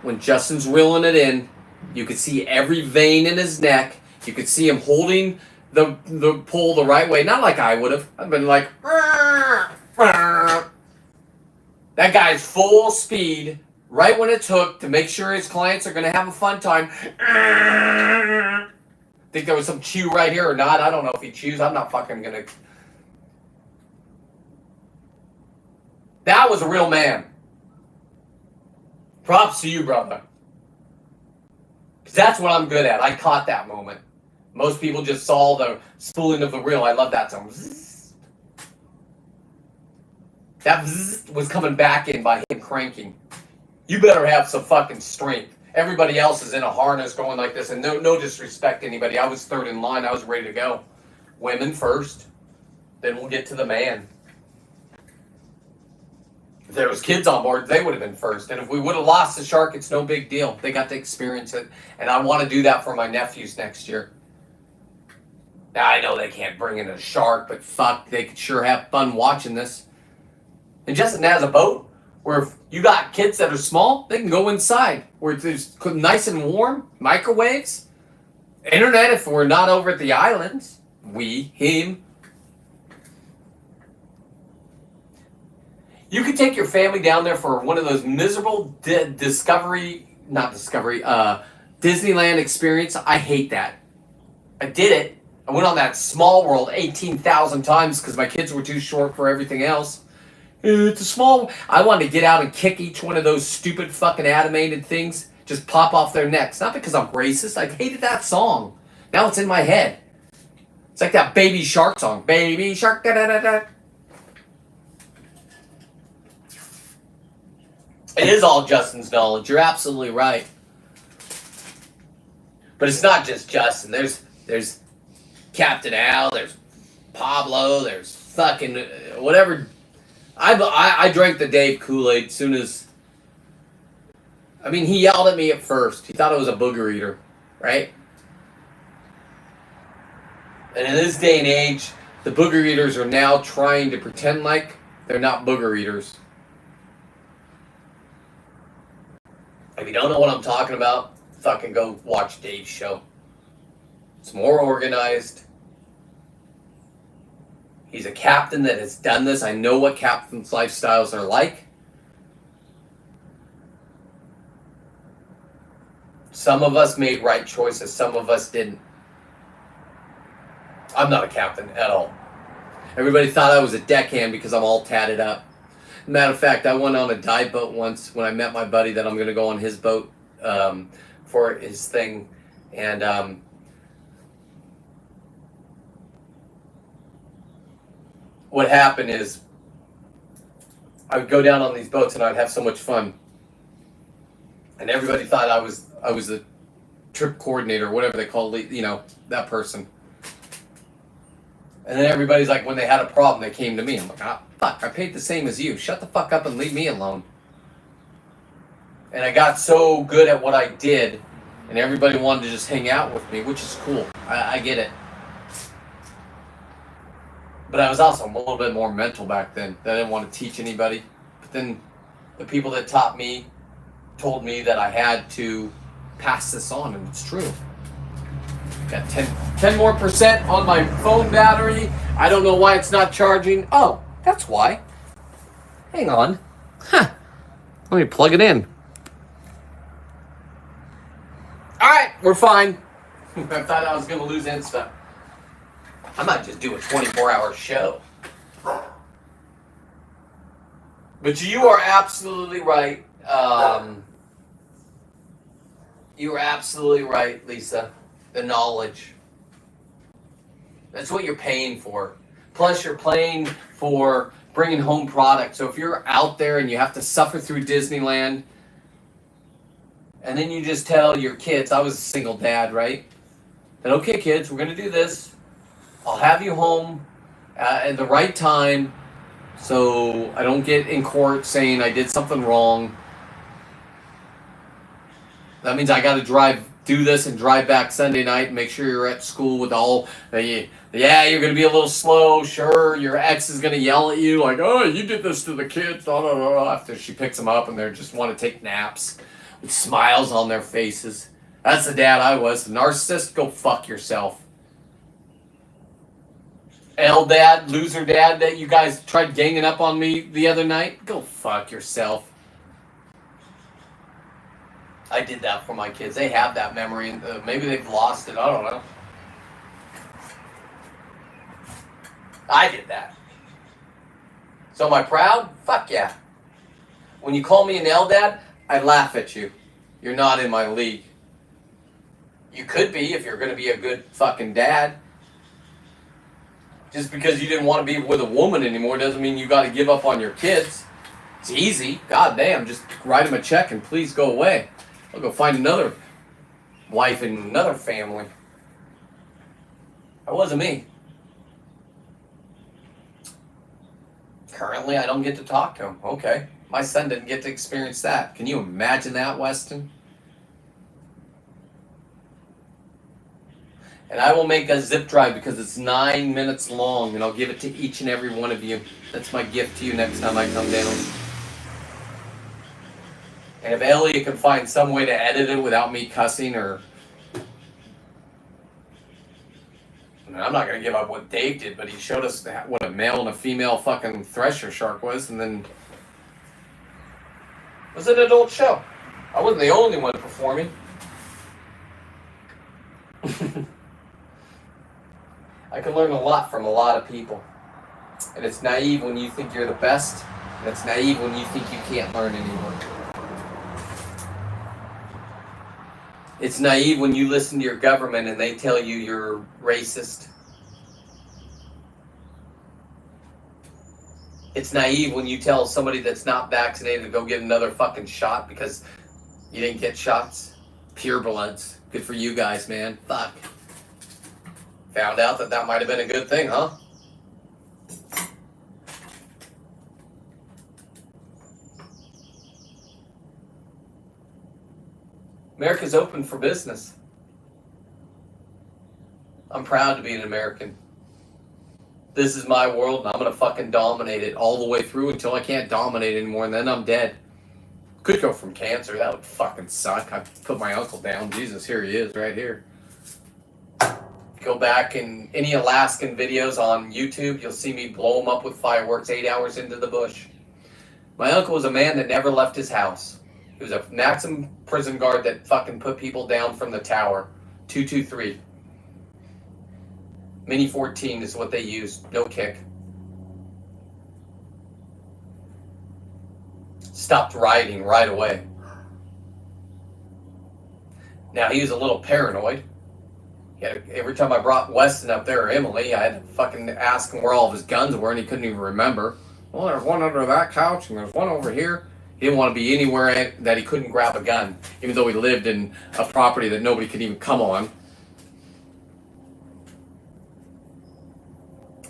when Justin's reeling it in, you could see every vein in his neck. You could see him holding the pole the right way. Not like I would have. I've been like, that guy's full speed, right when it's hooked, to make sure his clients are going to have a fun time. Think there was some chew right here or not? I don't know if he chews. I'm not fucking going to. That was a real man. Props to you, brother. Because that's what I'm good at. I caught that moment. Most people just saw the spooling of the reel. I love that song. That was coming back in by him cranking. You better have some fucking strength. Everybody else is in a harness going like this. And no disrespect to anybody. I was third in line. I was ready to go. Women first. Then we'll get to the man. If there was kids on board, they would have been first. And if we would have lost the shark, it's no big deal. They got to experience it. And I want to do that for my nephews next year. Now, I know they can't bring in a shark, but fuck, they could sure have fun watching this. And Justin has a boat where if you got kids that are small, they can go inside where it's nice and warm, microwaves, internet if we're not over at the islands. We, him. You could take your family down there for one of those miserable Disneyland experience. I hate that. I did it. I went on that Small World 18,000 times because my kids were too short for everything else. It's a small. I wanted to get out and kick each one of those stupid fucking animated things. just pop off their necks. Not because I'm racist. I hated that song. Now it's in my head. It's like that Baby Shark song. Baby Shark, da da da da. It is all Justin's knowledge. You're absolutely right. But it's not just Justin. There's Captain Al. There's Pablo. There's fucking whatever. I drank the Dave Kool-Aid as soon as. I mean, he yelled at me at first. He thought I was a booger eater, right? And in this day and age, the booger eaters are now trying to pretend like they're not booger eaters. If you don't know what I'm talking about, fucking go watch Dave's show. It's more organized. He's a captain that has done this. I know what captains' lifestyles are like. Some of us made right choices. Some of us didn't. I'm not a captain at all. Everybody thought I was a deckhand because I'm all tatted up. Matter of fact, I went on a dive boat once when I met my buddy that I'm going to go on his boat for his thing. And what happened is I would go down on these boats and I'd have so much fun. And everybody thought I was the trip coordinator, whatever they call it, you know, that person. And then everybody's like, when they had a problem, they came to me. I'm like, ah, fuck, I paid the same as you. Shut the fuck up and leave me alone. And I got so good at what I did, and everybody wanted to just hang out with me, which is cool. I get it. But I was also a little bit more mental back then. That I didn't want to teach anybody. But then the people that taught me told me that I had to pass this on, and it's true. Got 10 more percent on my phone battery. I don't know why it's not charging. Oh, that's why. Hang on. Huh. Let me plug it in. Alright, we're fine. I thought I was going to lose Insta. I might just do a 24-hour show. But you are absolutely right. You are absolutely right, Lisa. The knowledge. That's what you're paying for. Plus, you're paying for bringing home product. So if you're out there and you have to suffer through Disneyland, and then you just tell your kids, I was a single dad, right? That, okay, kids, we're going to do this. I'll have you home at the right time so I don't get in court saying I did something wrong. That means I got to do this and drive back Sunday night and make sure you're at school with all, yeah, you're going to be a little slow. Sure, your ex is going to yell at you like, oh, you did this to the kids, after she picks them up and they just want to take naps with smiles on their faces. That's the dad I was. The narcissist, go fuck yourself. L dad, loser dad that you guys tried ganging up on me the other night, go fuck yourself. I did that for my kids. They have that memory. And maybe they've lost it. I don't know. I did that. So am I proud? Fuck yeah. When you call me an L-dad, I laugh at you. You're not in my league. You could be if you're going to be a good fucking dad. Just because you didn't want to be with a woman anymore doesn't mean you got to give up on your kids. It's easy. God damn. Just write them a check and please go away. I'll go find another wife and another family. That wasn't me. Currently, I don't get to talk to him. Okay. My son didn't get to experience that. Can you imagine that, Weston? And I will make a zip drive because it's 9 minutes long, and I'll give it to each and every one of you. That's my gift to you next time I come down. And if Elliot can find some way to edit it without me cussing or... I mean, I'm not going to give up what Dave did, but he showed us what a male and a female fucking thresher shark was, and then... It was an adult show. I wasn't the only one performing. I can learn a lot from a lot of people. And it's naive when you think you're the best, and it's naive when you think you can't learn anymore. It's naive when you listen to your government and they tell you you're racist. It's naive when you tell somebody that's not vaccinated to go get another fucking shot because you didn't get shots. Purebloods. Good for you guys, man. Fuck. Found out that might have been a good thing, huh? America's open for business. I'm proud to be an American. This is my world and I'm gonna fucking dominate it all the way through until I can't dominate anymore, and then I'm dead. Could go from cancer, that would fucking suck. I put my uncle down. Jesus, here he is, right here. Go back in any Alaskan videos on YouTube, you'll see me blow him up with fireworks 8 hours into the bush. My uncle was a man that never left his house. He was a maximum prison guard that fucking put people down from the tower. 223. Mini 14 is what they used. No kick. Stopped riding right away. Now, he was a little paranoid. Every time I brought Weston up there, or Emily, I had to fucking ask him where all of his guns were, and he couldn't even remember. Well, there's one under that couch, and there's one over here. He didn't want to be anywhere that he couldn't grab a gun, even though he lived in a property that nobody could even come on.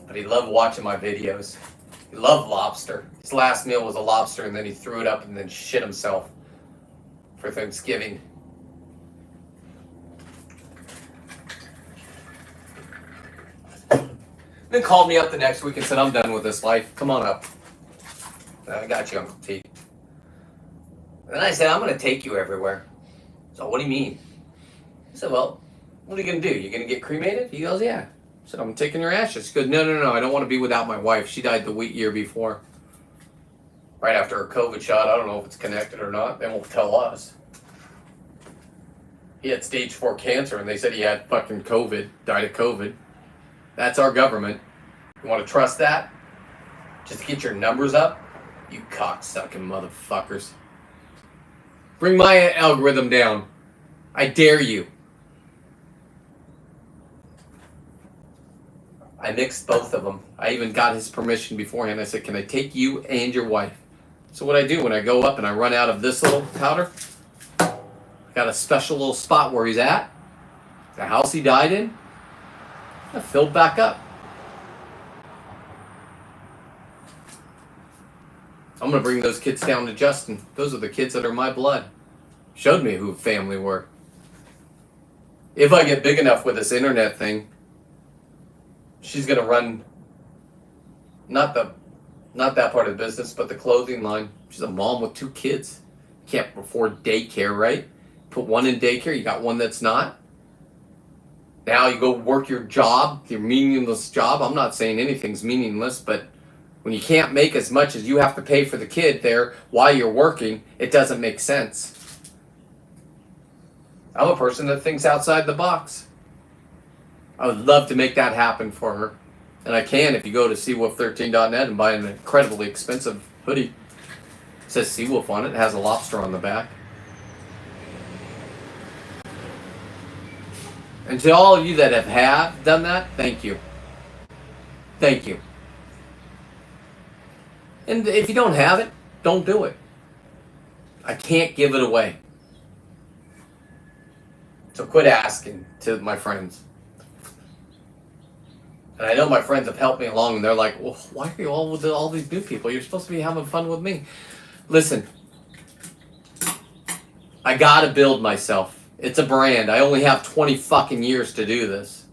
But he loved watching my videos. He loved lobster. His last meal was a lobster, and then he threw it up and then shit himself for Thanksgiving. Then called me up the next week and said, I'm done with this life. Come on up. I got you, Uncle T. And I said, I'm going to take you everywhere. So what do you mean? I said, well, what are you going to do? You going to get cremated? He goes, yeah. I said, I'm taking your ashes. He goes, no, I don't want to be without my wife. She died the year before. Right after her COVID shot. I don't know if it's connected or not. They won't tell us. He had stage 4 cancer, and they said he had fucking COVID. Died of COVID. That's our government. You want to trust that? Just to get your numbers up? You cocksucking motherfuckers. Bring my algorithm down. I dare you. I mixed both of them. I even got his permission beforehand. I said, can I take you and your wife? So what I do when I go up and I run out of this little powder, I got a special little spot where he's at. The house he died in. I filled back up. I'm going to bring those kids down to Justin. Those are the kids that are my blood. Showed me who family were. If I get big enough with this internet thing, she's going to run not that part of the business, but the clothing line. She's a mom with 2 kids. Can't afford daycare, right? Put one in daycare, you got one that's not. Now you go work your job, your meaningless job. I'm not saying anything's meaningless, but when you can't make as much as you have to pay for the kid there while you're working, it doesn't make sense. I'm a person that thinks outside the box. I would love to make that happen for her. And I can if you go to seawolf13.net and buy an incredibly expensive hoodie. It says Seawolf on it. It has a lobster on the back. And to all of you that have done that, thank you. Thank you. And if you don't have it, don't do it. I can't give it away. So quit asking to my friends. And I know my friends have helped me along, and they're like, well, why are you all with all these new people? You're supposed to be having fun with me. Listen, I gotta build myself. It's a brand. I only have 20 fucking years to do this.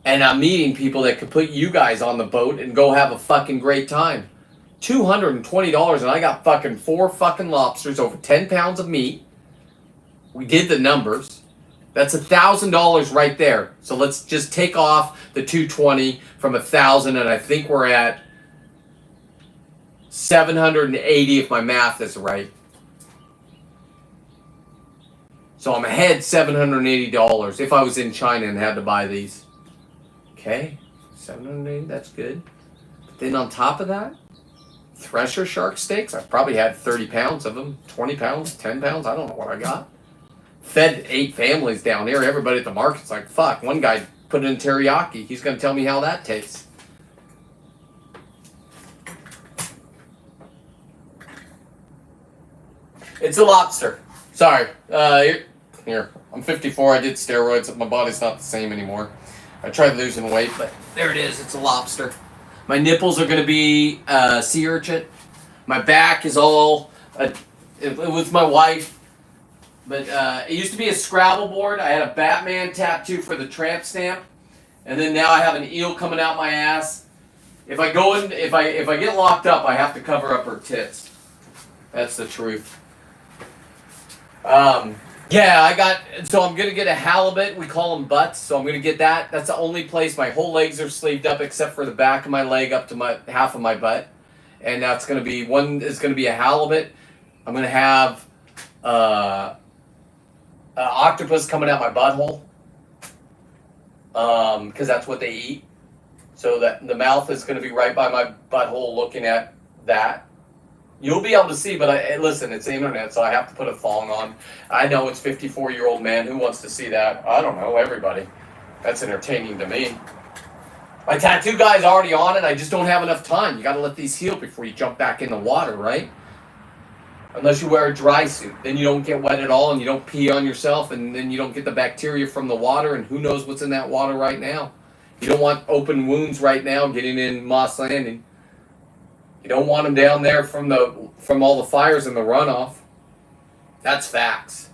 And I'm meeting people that could put you guys on the boat and go have a fucking great time. $220 and I got fucking 4 fucking lobsters, over 10 pounds of meat. We did the numbers. That's $1,000 right there. So let's just take off the 220 from 1,000, and I think we're at 780 if my math is right. So I'm ahead $780 if I was in China and had to buy these. Okay, $780, that's good. But then on top of that, thresher shark steaks, I've probably had 30 pounds of them, 20 pounds, 10 pounds, I don't know what I got. fed 8 families down here. Everybody at the market's like, fuck. One guy put it in teriyaki. He's going to tell me how that tastes. It's a lobster. Sorry. Here. I'm 54. I did steroids. My body's not the same anymore. I tried losing weight, but there it is. It's a lobster. My nipples are going to be sea urchin. My back is all... it was my wife. But it used to be a Scrabble board. I had a Batman tattoo for the tramp stamp. And then now I have an eel coming out my ass. If I get locked up, I have to cover up her tits. That's the truth. Yeah, so I'm gonna get a halibut. We call them butts, so I'm gonna get that. That's the only place. My whole legs are sleeved up except for the back of my leg up to my half of my butt. And that's gonna be, one is gonna be a halibut. I'm gonna have octopus coming out my butthole. Because that's what they eat. So that the mouth is gonna be right by my butthole looking at that. You'll be able to see, but listen, it's the internet, so I have to put a thong on. I know it's 54-year-old man. Who wants to see that? I don't know, everybody. That's entertaining to me. My tattoo guy's already on it. I just don't have enough time. You got to let these heal before you jump back in the water, right? Unless you wear a dry suit. Then you don't get wet at all, and you don't pee on yourself, and then you don't get the bacteria from the water, and who knows what's in that water right now. You don't want open wounds right now getting in Moss Landing. You don't want them down there from all the fires and the runoff. That's facts.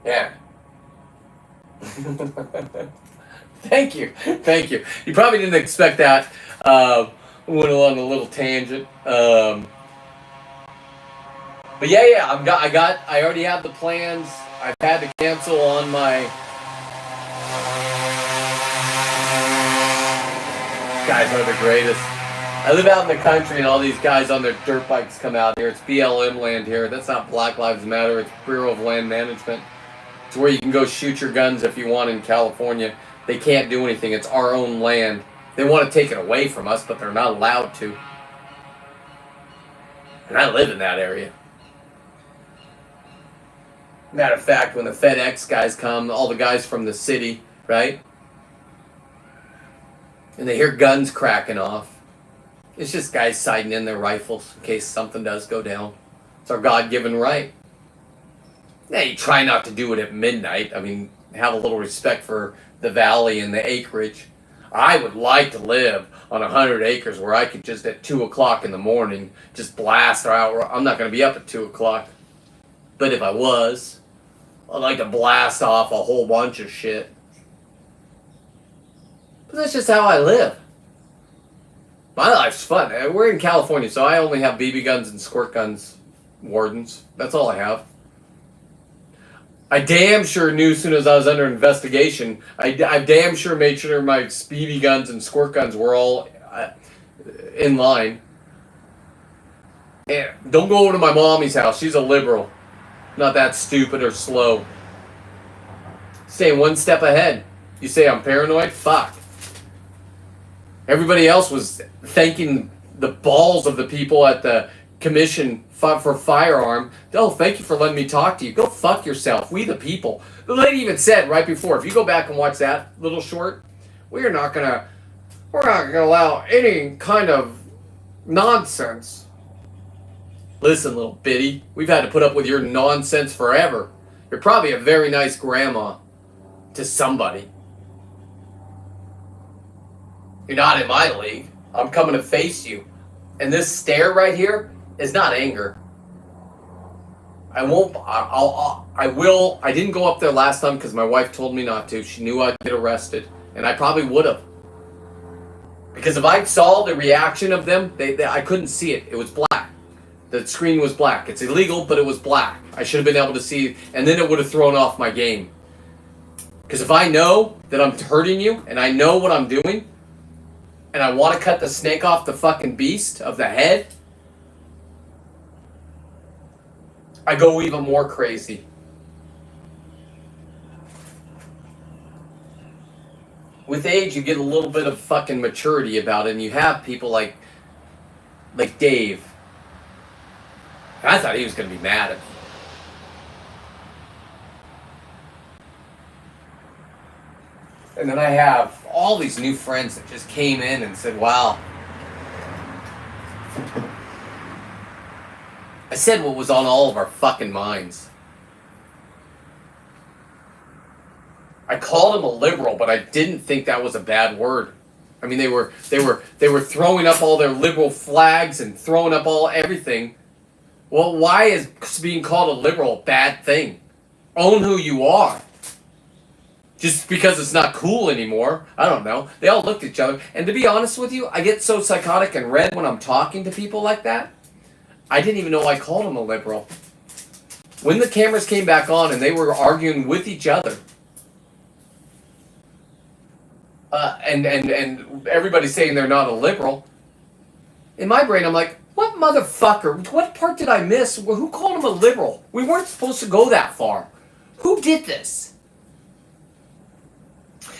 Yeah. Thank you. You probably didn't expect that. Went on a little tangent. But yeah. I already have the plans. I've had to cancel on my. Guys are the greatest. I live out in the country and all these guys on their dirt bikes come out here. It's BLM land here. That's not Black Lives Matter. It's Bureau of Land Management. It's where you can go shoot your guns if you want in California. They can't do anything. It's our own land. They want to take it away from us, but they're not allowed to. And I live in that area. Matter of fact, when the FedEx guys come, all the guys from the city, right? And they hear guns cracking off. It's just guys sighting in their rifles in case something does go down. It's our God-given right. Now, you try not to do it at midnight. I mean, have a little respect for the valley and the acreage. I would like to live on 100 acres where I could just at 2 o'clock in the morning just blast out. I'm not going to be up at 2 o'clock. But if I was, I'd like to blast off a whole bunch of shit. But that's just how I live. My life's fun. We're in California, so I only have BB guns and squirt guns wardens. That's all I have. I damn sure knew as soon as I was under investigation. I damn sure made sure my BB guns and squirt guns were all in line. And don't go over to my mommy's house. She's a liberal. Not that stupid or slow. Stay one step ahead. You say I'm paranoid? Fuck. Everybody else was thanking the balls of the people at the commission for firearm. Oh, thank you for letting me talk to you. Go fuck yourself. We the people. The lady even said right before, if you go back and watch that little short, we're not gonna allow any kind of nonsense. Listen, little bitty, we've had to put up with your nonsense forever. You're probably a very nice grandma to somebody. You're not in my league. I'm coming to face you. And this stare right here is not anger. I won't, I will, I didn't go up there last time because my wife told me not to. She knew I'd get arrested. And I probably would have. Because if I saw the reaction of them, I couldn't see it. It was black. The screen was black. It's illegal, but it was black. I should have been able to see, and then it would have thrown off my game. Because if I know that I'm hurting you, and I know what I'm doing, and I want to cut the snake off the fucking beast of the head, I go even more crazy. With age, you get a little bit of fucking maturity about it, and you have people like Dave I thought he was going to be mad at me. And then I have all these new friends that just came in and said, wow. I said what was on all of our fucking minds. I called him a liberal, but I didn't think that was a bad word. I mean, they were throwing up all their liberal flags and throwing up all everything. Well, why is being called a liberal a bad thing? Own who you are. Just because it's not cool anymore. I don't know. They all looked at each other. And to be honest with you, I get so psychotic and red when I'm talking to people like that. I didn't even know I called them a liberal. When the cameras came back on and they were arguing with each other, and everybody's saying they're not a liberal, in my brain I'm like, what motherfucker? What part did I miss? Who called him a liberal? We weren't supposed to go that far. Who did this?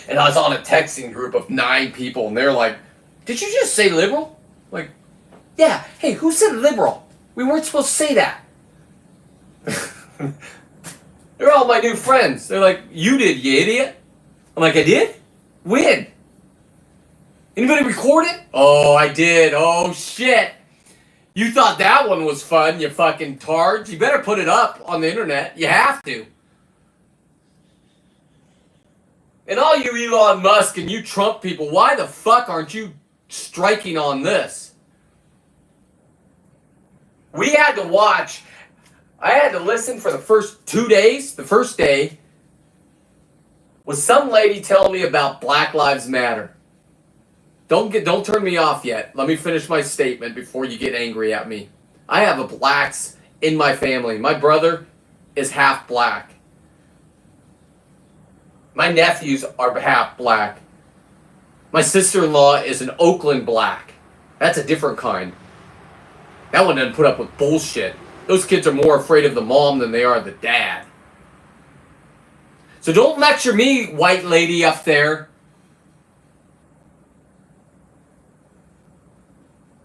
And I was on a texting group of 9 people, and they're like, did you just say liberal? Like, yeah. Hey, who said liberal? We weren't supposed to say that. They're all my new friends. They're like, you did, you idiot. I'm like, I did? When? Anybody record it? Oh, I did. Oh, shit. You thought that one was fun, you fucking tards. You better put it up on the internet. You have to. And all you Elon Musk and you Trump people, why the fuck aren't you striking on this? We had to watch. I had to listen for the first 2 days. The first day was some lady telling me about Black Lives Matter. Don't turn me off yet. Let me finish my statement before you get angry at me. I have a blacks in my family. My brother is half black. My nephews are half black. My sister-in-law is an Oakland black. That's a different kind. That one doesn't put up with bullshit. Those kids are more afraid of the mom than they are the dad. So don't lecture me, white lady up there,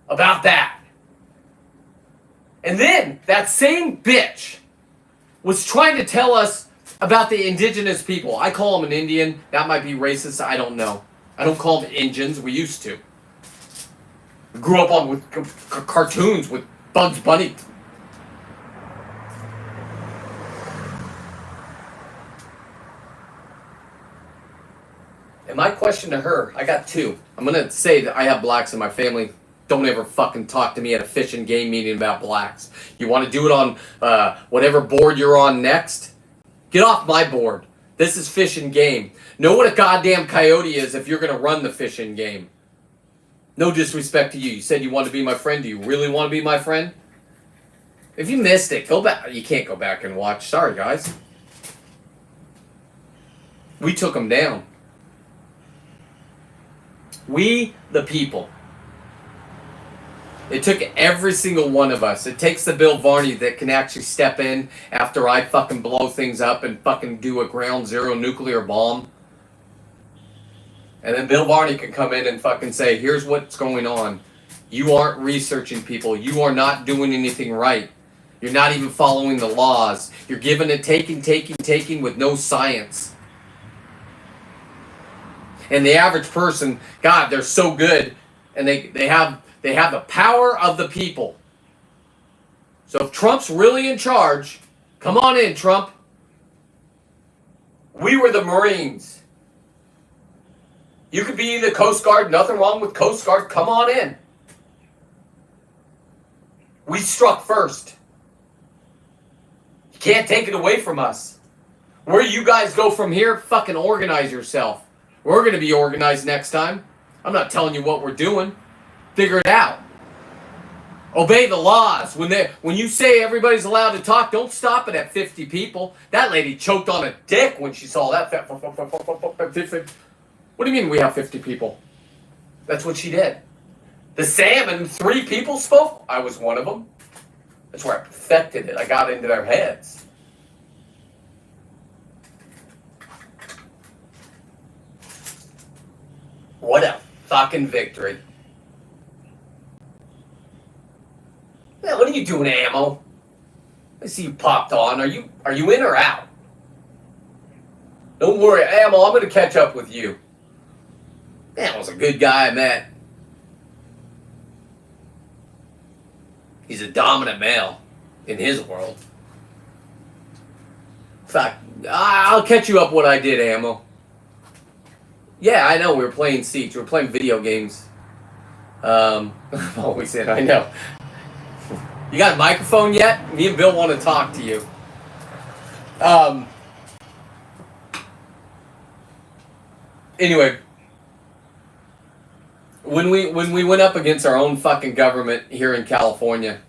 about that. And then that same bitch was trying to tell us about the indigenous people. I call them an Indian. That might be racist. I don't know. I don't call them Indians. We used to. We grew up on with cartoons with Bugs Bunny. And my question to her, I got 2. I'm going to say that I have blacks in my family. Don't ever fucking talk to me at a fish and game meeting about blacks. You want to do it on whatever board you're on next? Get off my board. This is fish and game. Know what a goddamn coyote is if you're going to run the fish and game. No disrespect to you. You said you want to be my friend. Do you really want to be my friend? If you missed it, go back. You can't go back and watch. Sorry, guys. We took them down. We, the people. It took every single one of us. It takes the Bill Varney that can actually step in after I fucking blow things up and fucking do a ground zero nuclear bomb. And then Bill Varney can come in and fucking say, here's what's going on. You aren't researching people. You are not doing anything right. You're not even following the laws. You're giving it taking with no science. And the average person, God, they're so good. And they have the power of the people. So if Trump's really in charge, come on in, Trump. We were the Marines. You could be the Coast Guard. Nothing wrong with Coast Guard. Come on in. We struck first. You can't take it away from us. Where you guys go from here, fucking organize yourself. We're going to be organized next time. I'm not telling you what we're doing. Figure it out. Obey the laws. When you say everybody's allowed to talk, don't stop it at 50 people. That lady choked on a dick when she saw that. What do you mean we have 50 people? That's what she did. The salmon, 3 people spoke. I was one of them. That's where I perfected it. I got into their heads. What a fucking victory. Yeah, what are you doing, Ammo? I see you popped on. Are you in or out? Don't worry, Ammo, I'm gonna catch up with you. Ammo's a good guy I met. He's a dominant male in his world. In fact, I'll catch you up what I did, Ammo. Yeah, I know, we were playing Siege. We were playing video games. I've always said, I know. You got a microphone yet? Me and Bill want to talk to you. Anyway, when we went up against our own fucking government here in California,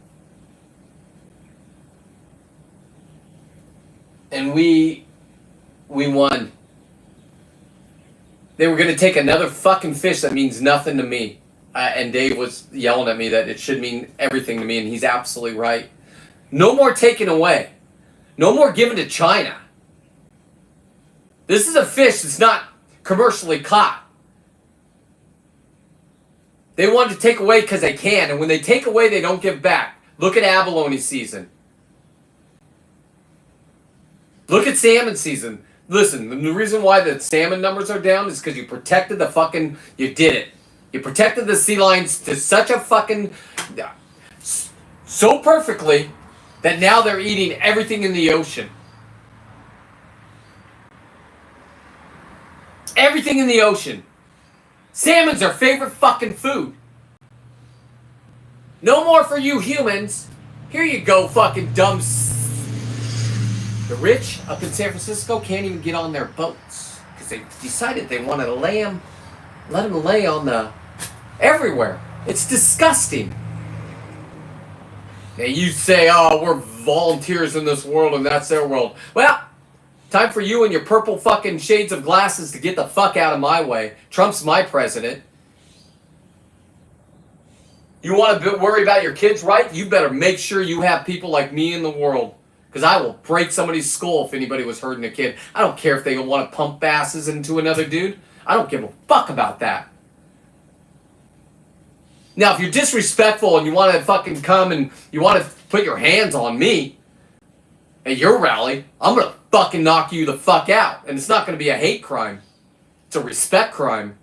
and we won. They were going to take another fucking fish that means nothing to me. And Dave was yelling at me that it should mean everything to me, and he's absolutely right. No more taking away. No more giving to China. This is a fish that's not commercially caught. They want to take away because they can, and when they take away, they don't give back. Look at abalone season. Look at salmon season. Listen, the reason why the salmon numbers are down is because you protected the fucking, you did it. You protected the sea lions to such a fucking, so perfectly that now they're eating everything in the ocean. Everything in the ocean. Salmon's our favorite fucking food. No more for you humans. Here you go, fucking dumb. The rich up in San Francisco can't even get on their boats because they decided they wanted to let them lay on the everywhere. It's disgusting. Now you say, oh, we're volunteers in this world and that's their world. Well, time for you and your purple fucking shades of glasses to get the fuck out of my way. Trump's my president. You want to worry about your kids' right? You better make sure you have people like me in the world. Because I will break somebody's skull if anybody was hurting a kid. I don't care if they want to pump asses into another dude. I don't give a fuck about that. Now, if you're disrespectful and you want to fucking come and you want to put your hands on me at your rally, I'm going to fucking knock you the fuck out. And it's not going to be a hate crime. It's a respect crime.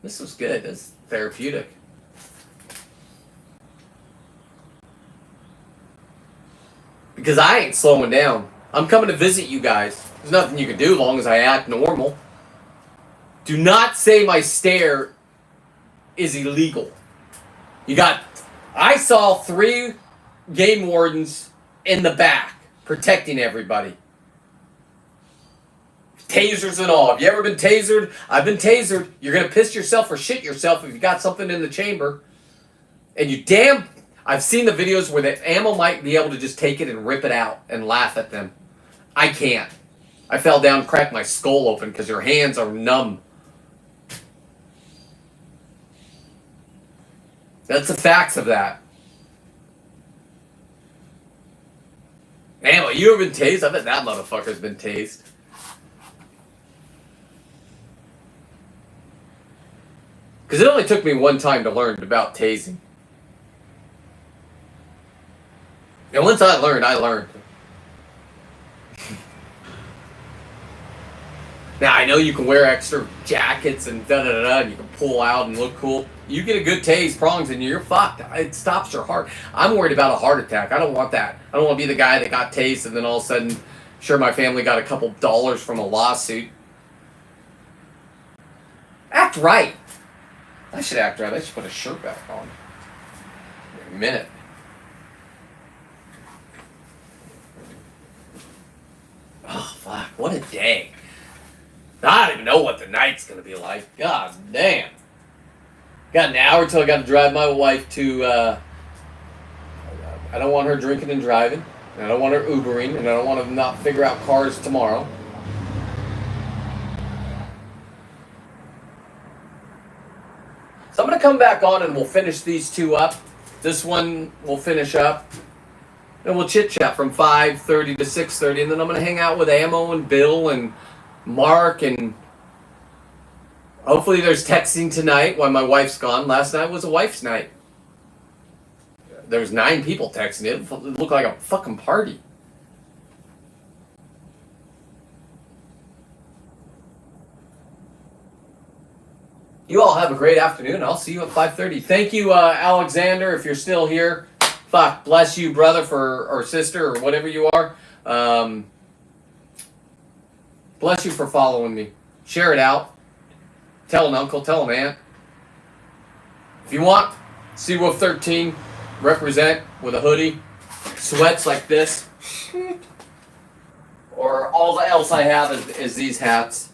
This was good. This is therapeutic. Because I ain't slowing down. I'm coming to visit you guys. There's nothing you can do as long as I act normal. Do not say my stare is illegal. I saw 3 game wardens in the back protecting everybody. Tasers and all. Have you ever been tasered? I've been tasered. You're going to piss yourself or shit yourself if you got something in the chamber. And I've seen the videos where the ammo might be able to just take it and rip it out and laugh at them. I can't. I fell down and cracked my skull open because your hands are numb. That's the facts of that. Ammo, you ever been tased? I bet that motherfucker's been tased. Because it only took me one time to learn about tasing. And once I learned, I learned. Now, I know you can wear extra jackets and da-da-da-da, and you can pull out and look cool. You get a good tase, prongs, and you're fucked. It stops your heart. I'm worried about a heart attack. I don't want that. I don't want to be the guy that got tased and then all of a sudden, sure, my family got a couple dollars from a lawsuit. Act right. I should act right. I should put a shirt back on. In a minute. Oh, fuck. What a day. I don't even know what the night's going to be like. God damn. Got an hour till I got to drive my wife to, I don't want her drinking and driving. And I don't want her Ubering. And I don't want to not figure out cars tomorrow. So I'm going to come back on and we'll finish these 2 up. This one we'll finish up. And we'll chit-chat from 5:30 to 6:30. And then I'm going to hang out with Ammo and Bill and Mark, and hopefully there's texting tonight while my wife's gone. Last night was a wife's night. there was 9 people texting. It looked like a fucking party. You all have a great afternoon. I'll see you at 5:30. Thank you, Alexander, if you're still here. Fuck, bless you, brother, or sister, or whatever you are. Bless you for following me. Share it out. Tell an uncle, tell an aunt. If you want, Seawolf 13, represent with a hoodie, sweats like this, or all else I have is these hats.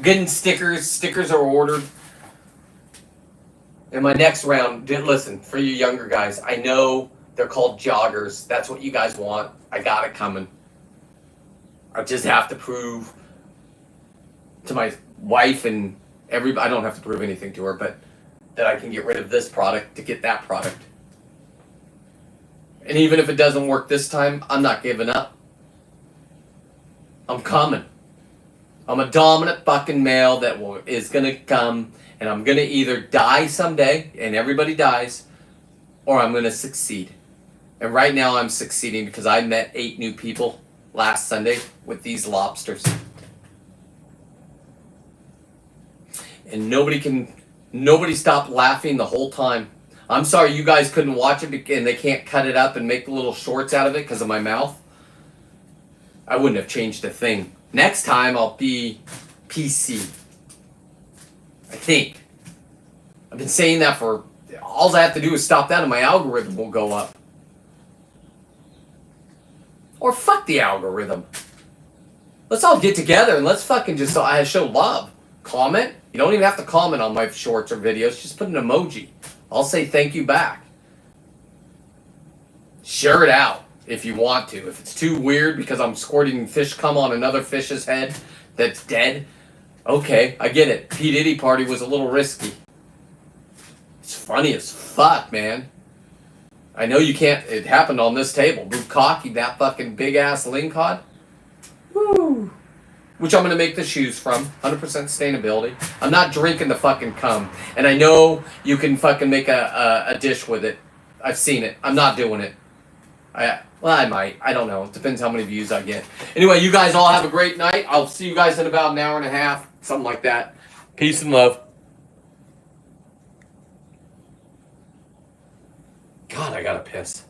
Getting stickers. Stickers are ordered. In my next round, listen, for you younger guys, I know they're called joggers. That's what you guys want. I got it coming. I just have to prove to my wife and everybody, I don't have to prove anything to her, but that I can get rid of this product to get that product. And even if it doesn't work this time, I'm not giving up. I'm coming. I'm a dominant fucking male that is going to come, and I'm going to either die someday, and everybody dies, or I'm going to succeed. And right now I'm succeeding because I met 8 new people last Sunday with these lobsters. And nobody stopped laughing the whole time. I'm sorry you guys couldn't watch it and they can't cut it up and make little shorts out of it because of my mouth. I wouldn't have changed a thing. Next time I'll be PC. I think. I've been saying that for... All I have to do is stop that and my algorithm will go up. Or fuck the algorithm. Let's all get together and let's fucking just show love. Comment. You don't even have to comment on my shorts or videos. Just put an emoji. I'll say thank you back. Share it out if you want to. If it's too weird because I'm squirting fish cum on another fish's head that's dead, okay, I get it. P. Diddy party was a little risky. It's funny as fuck, man. I know you can't... It happened on this table. Bukkake, that fucking big-ass lingcod. Woo! Which I'm going to make the shoes from. 100% sustainability. I'm not drinking the fucking cum. And I know you can fucking make a dish with it. I've seen it. I'm not doing it. Well, I might. I don't know. It depends how many views I get. Anyway, you guys all have a great night. I'll see you guys in about an hour and a half. Something like that. Peace and love. God, I gotta piss.